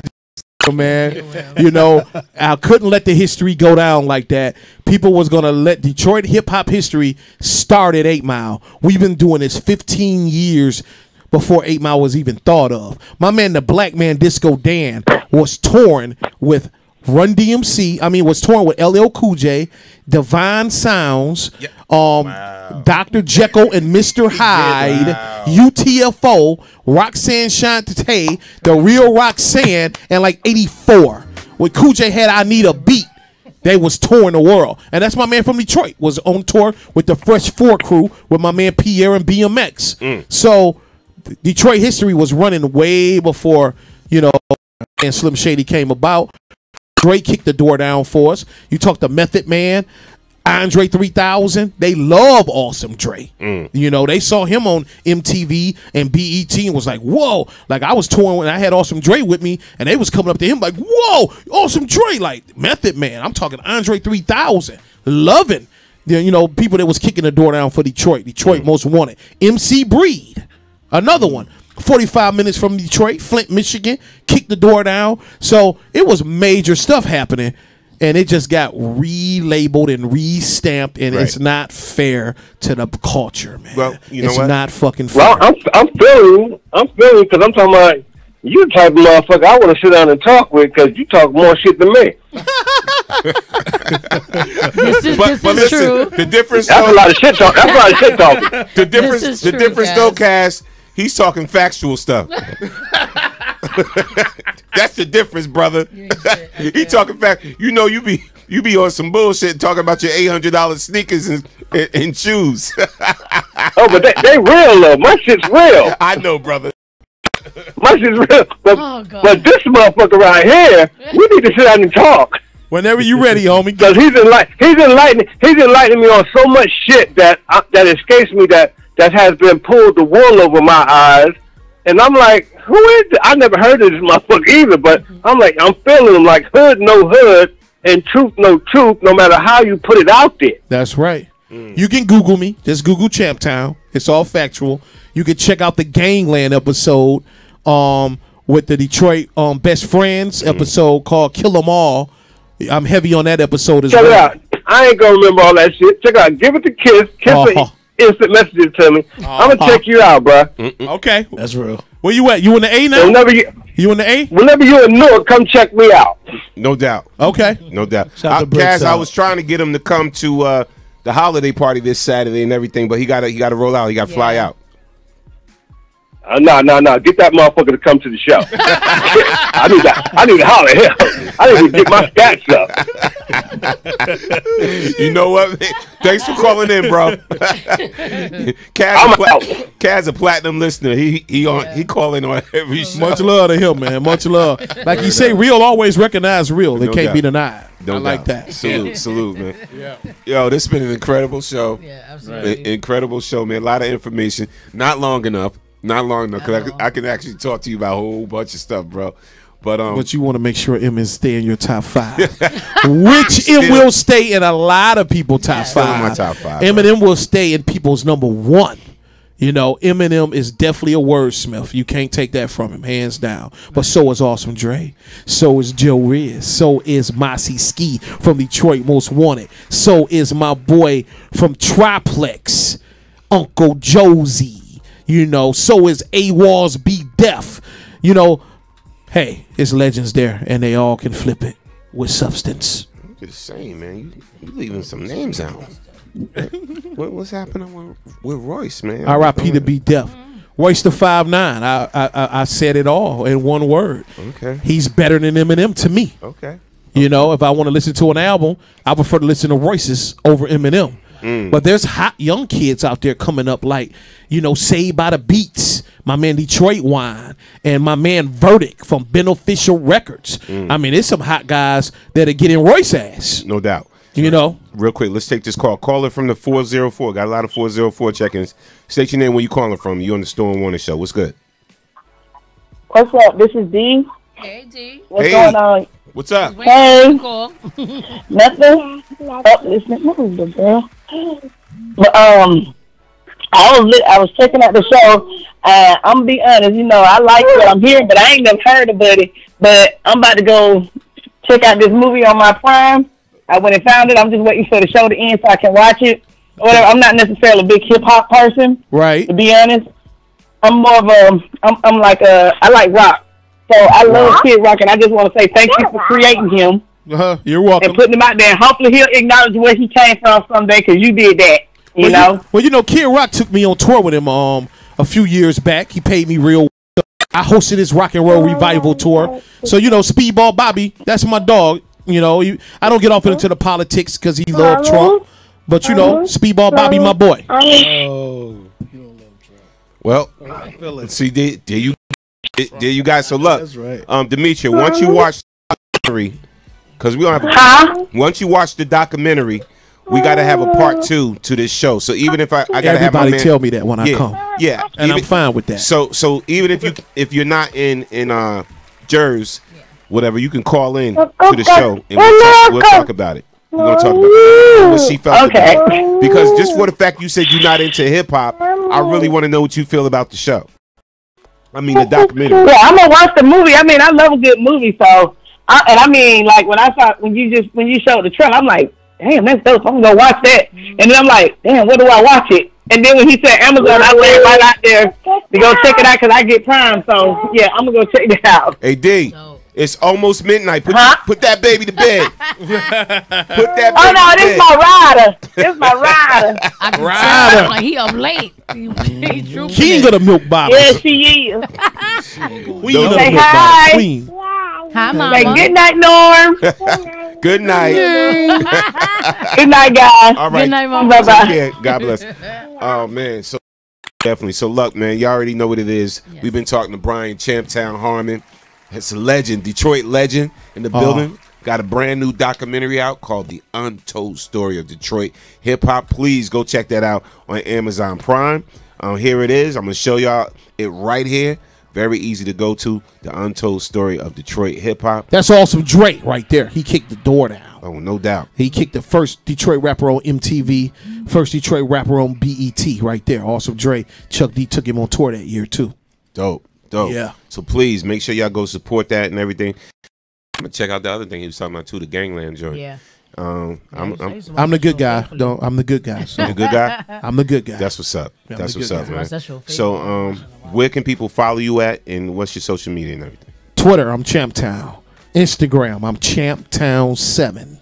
man, you know, I couldn't let the history go down like that. People was gonna let Detroit hip hop history start at 8 Mile. We've been doing this 15 years before 8 Mile was even thought of. My man, the Black Man Disco Dan, was torn with Run DMC. I mean, was torn with LL Cool J, Divine Sounds, Dr. Jekyll and Mr. Hyde, UTFO, Roxanne Shante, The Real Roxanne, and like 84. When Cool J had I Need a Beat, they was touring the world. And that's my man from Detroit, was on tour with the Fresh 4 crew with my man Pierre and BMX. So Detroit history was running way before, you know, and Slim Shady came about. Dre kicked the door down for us. You talk to Method Man, Andre 3000. They love Awesome Dre. You know, they saw him on MTV and BET and was like, whoa. Like, I was touring when I had Awesome Dre with me, and they was coming up to him like, whoa, Awesome Dre. Like, Method Man. I'm talking Andre 3000. Loving, you know, people that was kicking the door down for Detroit. Detroit Most Wanted. MC Breed. Another one. 45 minutes from Detroit, Flint, Michigan, kicked the door down. So it was major stuff happening, and it just got relabeled and restamped, and it's not fair to the culture, man. Well, you know it's what? not fucking fair. Well, I'm feeling because I'm talking about you the type of motherfucker I want to sit down and talk with because you talk more shit than me. This is true. The difference. That's a lot of shit talk. That's a lot of shit talking. The difference. The difference, though, Cass. He's talking factual stuff. That's the difference, brother. He talking fact. You know, you be on some bullshit talking about your $800 sneakers and shoes. Oh, but they real though. My shit's real. I know, brother. My shit's real. But this motherfucker right here, we need to sit down and talk. Whenever you ready, homie. Because he's enlightening me on so much shit that escapes me that has been pulled the wool over my eyes. And I'm like, who is this? I never heard of this motherfucker either, but I'm like, I'm feeling him like hood, no hood, and truth, no truth, no matter how you put it out there. That's right. You can Google me. Just Google Champtown. It's all factual. You can check out the Gangland episode with the Detroit Best Friends episode called Kill 'Em All. I'm heavy on that episode as well. Check it out. I ain't going to remember all that shit. Check it out. Give it to Kiss. Kiss instant messages to me. I'm gonna check you out, bro. Okay, that's real. Where you at? You in the A now? Whenever you in the A? Whenever you in Newark, come check me out. No doubt. Okay, no doubt. Shout out to Kaz, I out. was trying to get him to come to the holiday party this Saturday and everything, but he got to roll out. He got to fly out. No. Get that motherfucker to come to the show. I need to holler at him. I need to get my stats up. You know what? Thanks for calling in, bro. Kaz a platinum listener. He calling on every show. Much love to him, man. Much love. Like you say, real always recognize real. They can't be denied. I like that. Salute, man. Yo, this has been an incredible show. Yeah, absolutely. Incredible show, man. A lot of information. Not long enough. Not long enough, because I can actually talk to you about a whole bunch of stuff, bro. But you want to make sure Eminem stay in your top 5, which it will stay in a lot of people's top 5. Still in my top 5. Eminem will stay in people's number 1. You know, Eminem is definitely a wordsmith. You can't take that from him, hands down. But so is Awesome Dre. So is Joe Riz. So is Mossy Ski from Detroit Most Wanted. So is my boy from Triplex, Uncle Josie. You know, so is AWOL's Be Deaf. You know, hey, it's legends there, and they all can flip it with substance. I'm just saying, man, you leaving some names out. What's happening with Royce, man? R.I.P. to Be Deaf. Royce the 5'9". I said it all in one word. Okay. He's better than Eminem to me. Okay. You know, if I want to listen to an album, I prefer to listen to Royce's over Eminem. But there's hot young kids out there coming up like, you know, Saved by the Beats, my man Detroit Wine, and my man Verdict from Beneficial Records. I mean, there's some hot guys that are getting Royce ass. No doubt. You know? Real quick, let's take this call. Caller from the 404. Got a lot of 404 check-ins. State your name, where you calling from. You on the Storm Warning Show. What's good? What's up? This is D. Hey, D. What's going on? What's up? Hey. Nothing. Oh, listen, move the girl. But I was checking out the show. I'm gonna be honest. You know, I like what I'm hearing, but I ain't never heard of it. But I'm about to go check out this movie on my Prime. I went and found it. I'm just waiting for the show to end so I can watch it. Whatever. I'm not necessarily a big hip hop person, right? To be honest, I'm more of a. I'm like I like rock. So I love Kid Rock, and I just want to say thank you for creating him. You're welcome. And putting him out there. And hopefully he'll acknowledge where he came from someday, because you did that. You know? You know, Kid Rock took me on tour with him a few years back. He paid me real well. I hosted his Rock and Roll Revival tour. So, you know, Speedball Bobby, that's my dog. You know, I don't get off into the politics because he loved Trump. But, you know, Speedball Bobby, my boy. Oh, you don't love Trump. Well, let's see, there you guys. So look, that's right. Demetria, once you watch the documentary, because we don't have once you watch the documentary, we got to have a part 2 to this show. So even if I got to have my man, tell me that when I come. Yeah, and I'm fine with that. So even if you're not in Jersey, whatever, you can call in to the show and we'll talk about it. We're gonna talk about what she felt about it. Because just for the fact you said you're not into hip hop, I really want to know what you feel about the show. I mean, the documentary. Yeah, I'm gonna watch the movie. I mean, I love a good movie, so I mean, like when you showed the trailer, I'm like, damn, that's dope. I'm gonna go watch that. And then I'm like, damn, where do I watch it? And then when he said Amazon, I went right out there to go check it out because I get Prime. So yeah, I'm gonna go check it out. Hey D, it's almost midnight. Put that baby to bed. Put that baby this is my rider. This is my rider. I can tell, like he up late. King of the milk bottle. Yeah, she is. Queen of the Say milk hi. bottle. Queen. Hi, Mama. Say good night, Norm. Good night. Good night, guys. All right. Good night, Mama. Bye-bye. God bless. Oh man, so definitely. So look, man, you already know what it is. Yes. We've been talking to Brian Champtown Harmon. It's a legend, Detroit legend in the building. Got a brand new documentary out called The Untold Story of Detroit Hip Hop. Please go check that out on Amazon Prime. Here it is. I'm going to show y'all it right here. Very easy to go to. The Untold Story of Detroit Hip Hop. That's Awesome Dre right there. He kicked the door down. Oh, no doubt. He kicked the first Detroit rapper on MTV, first Detroit rapper on BET right there. Awesome Dre. Chuck D took him on tour that year, too. Dope. Yeah. So please make sure y'all go support that and everything. I'm gonna check out the other thing he was talking about too, the Gangland joint. Yeah. I'm the good guy. No, I'm the good guy. So. The good guy. I'm the good guy. That's what's up. Yeah, that's what's up, man. That's So where can people follow you at, and what's your social media and everything? Twitter, I'm Champtown. Instagram, I'm Champtown7.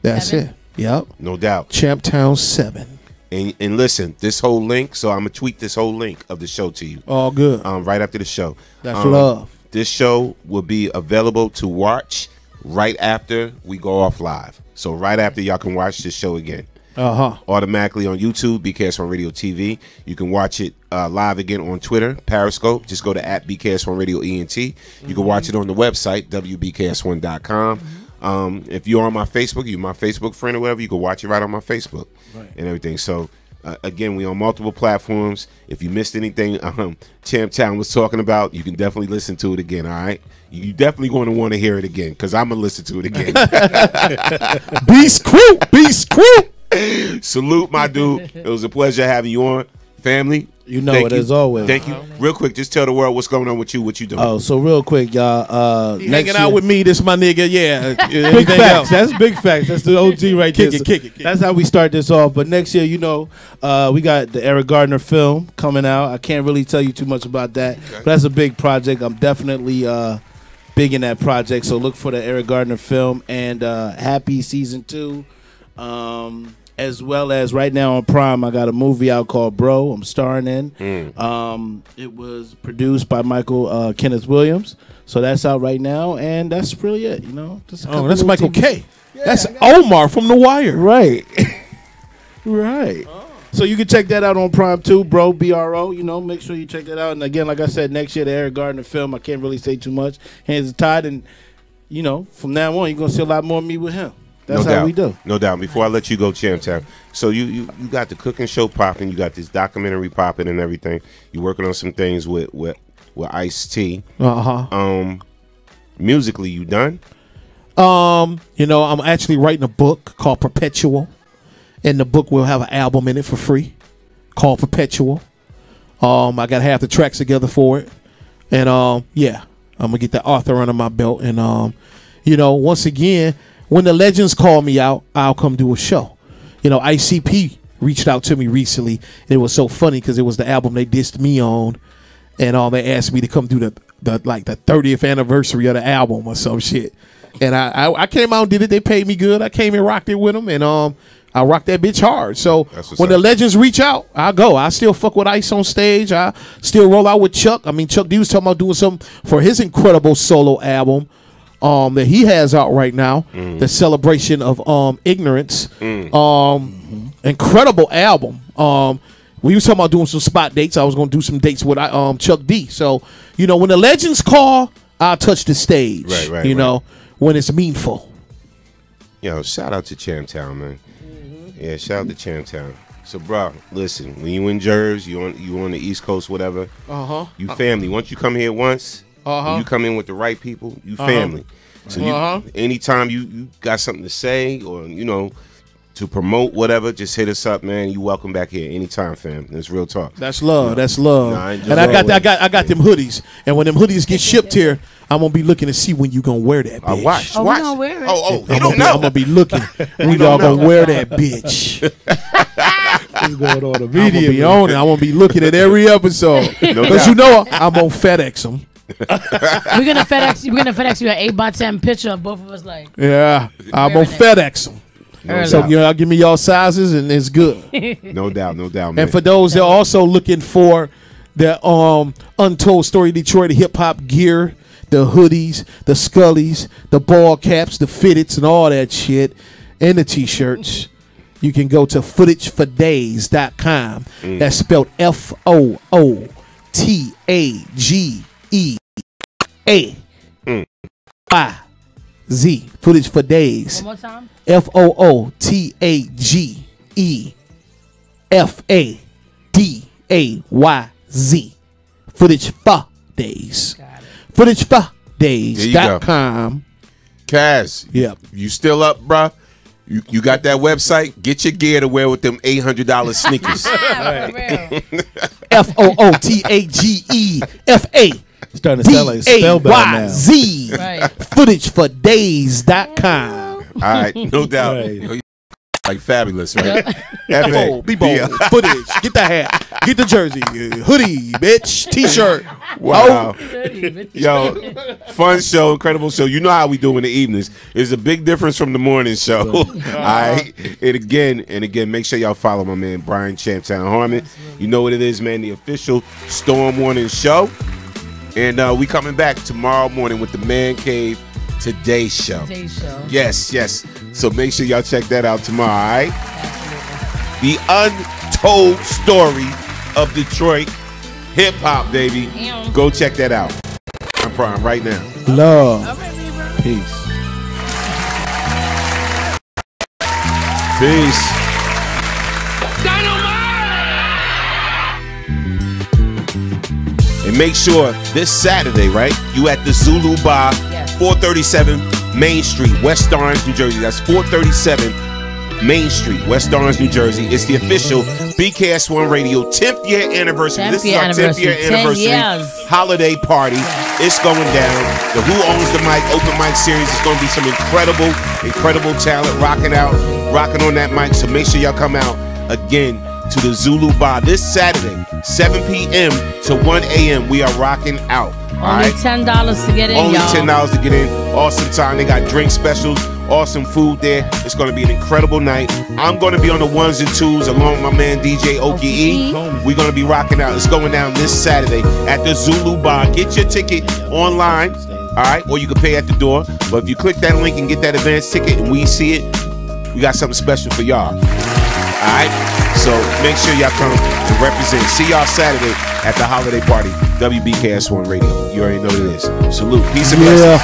That's it. Yep. No doubt. Champtown7. And listen, this whole link, so I'm going to tweet this whole link of the show to you. All good. Right after the show. That's love. This show will be available to watch right after we go off live. So right after, y'all can watch this show again. Automatically on YouTube, BKS1 Radio TV. You can watch it live again on Twitter, Periscope. Just go to @BKS1 Radio ENT. You can watch it on the website, WBKS1.com. If you're on my Facebook, you're my Facebook friend or whatever, you can watch it right on my Facebook and everything. So Again, we on multiple platforms. If you missed anything Champ Town was talking about, you can definitely listen to it again, all right? You definitely going to want to hear it again because I'm going to listen to it again. Beast Crew. Beast Crew. Salute, my dude. It was a pleasure having you on. Family. You know it as always. Thank you. Real quick, just tell the world what's going on with you, what you doing. Oh, so real quick, y'all. Hanging out with me, this my nigga. Yeah. Big facts. That's big facts. That's the OG right there. Kick it. That's how we start this off. But next year, you know, we got the Eric Gardner film coming out. I can't really tell you too much about that. Okay. But that's a big project. I'm definitely big in that project. So look for the Eric Gardner film and Happy Season 2. As well as right now on Prime, I got a movie out called Bro. I'm starring in. It was produced by Michael Kenneth Williams, so that's out right now, and that's really it. You know, that's Michael K. Yeah, that's Omar from The Wire, right? Right. So you can check that out on Prime too, Bro. BRO. You know, make sure you check that out. And again, like I said, next year the Eric Gardner film. I can't really say too much. Hands are tied, and you know, from now on, you're gonna see a lot more of me with him. That's how we do. No doubt. Before I let you go, Champ Town. So you got the cooking show popping. You got this documentary popping and everything. You're working on some things with Ice-T. Musically, you done? You know, I'm actually writing a book called Perpetual, and the book will have an album in it for free called Perpetual. I got half the tracks together for it, and yeah, I'm gonna get the author under my belt, and you know, once again. When the legends call me out, I'll come do a show. You know, ICP reached out to me recently. And it was so funny because it was the album they dissed me on, and they asked me to come do the 30th anniversary of the album or some shit. And I came out and did it. They paid me good. I came and rocked it with them, and I rocked that bitch hard. So when the legends reach out, I go. I still fuck with Ice on stage. I still roll out with Chuck. I mean, Chuck D was talking about doing something for his incredible solo album. That he has out right now, the celebration of ignorance. Incredible album. We was talking about doing some spot dates. I was gonna do some dates with Chuck D. So you know, when the legends call, I'll touch the stage. Right. You know, when it's meaningful. Yo, shout out to Champ Town, man. Yeah, shout out to Champ Town. So, bro, listen, when you in Jersey, you on the East Coast, whatever. You family. Once you come here once. You come in with the right people, you family. So anytime you got something to say or, you know, to promote whatever, just hit us up, man. You welcome back here anytime, fam. That's real talk. That's love. You know? That's love. And I got them hoodies. And when them hoodies get shipped here, I'm gonna be looking to see when you gonna wear that bitch. Watch. We gonna wear it. You don't know. I'm gonna be looking. We all gonna wear that bitch. What's going on? I'm gonna be on it. I'm gonna be looking at every episode. Because you know I'm gonna FedEx them. We're gonna FedEx you an 8x10 picture of both of us, like. Yeah, I'm gonna FedEx them. So you know, give me y'all sizes and it's good. No doubt, man. And for those that are also looking for the Untold Story Detroit hip hop gear, the hoodies, the Scullies, the ball caps, the fitteds, and all that shit, and the t-shirts, you can go to footagefordays.com. That's spelled FOOTAGEFOOTAGEFOOTAGEFORDAYZ. Footage for Days. One more time. FOOTAGEFADAYZ. Footage for Days. Footagefordays.com. Kaz. Yep. You still up, bruh? You got that website? Get your gear to wear with them $800 sneakers. FOOTAGEFA. Starting to sound like spellbound now. Footagefordays.com. All right, no doubt. Right. Like fabulous, right? Be bold. Footage. Get the hat. Get the jersey. Hoodie, bitch. T-shirt. Wow. Yo, fun show, incredible show. You know how we do in the evenings. It's a big difference from the morning show. All right. And again, make sure y'all follow my man Brian Champ Town Harmon. You know what it is, man. The official Storm Warning show. And we coming back tomorrow morning with the Man Cave Today Show. Yes. So make sure y'all check that out tomorrow, all right? The untold story of Detroit hip-hop, baby. Go check that out. I'm Prime right now. Love. Peace. Dynamite! make sure this Saturday, right? You at the Zulu Bar, 437 Main Street, West Orange, New Jersey. That's 437 Main Street, West Orange, New Jersey. It's the official BKS1 Radio 10th year anniversary. This is our 10th year anniversary holiday party. It's going down. The Who Owns the Mic open mic series is going to be some incredible talent rocking on that mic. So make sure y'all come out again to the Zulu Bar this Saturday, 7 p.m. to 1 a.m. We are rocking out. Only $10 to get in, Only y'all. $10 to get in. Awesome time. They got drink specials. Awesome food there. It's going to be an incredible night. I'm going to be on the ones and twos along with my man DJ Okie E. We're going to be rocking out. It's going down this Saturday at the Zulu Bar. Get your ticket online, all right? Or you can pay at the door. But if you click that link and get that advance ticket and we see it, we got something special for y'all. All right? So make sure y'all come and represent. See y'all Saturday at the holiday party. WBKS1 Radio. You already know what it is. Salute. Peace and blessings.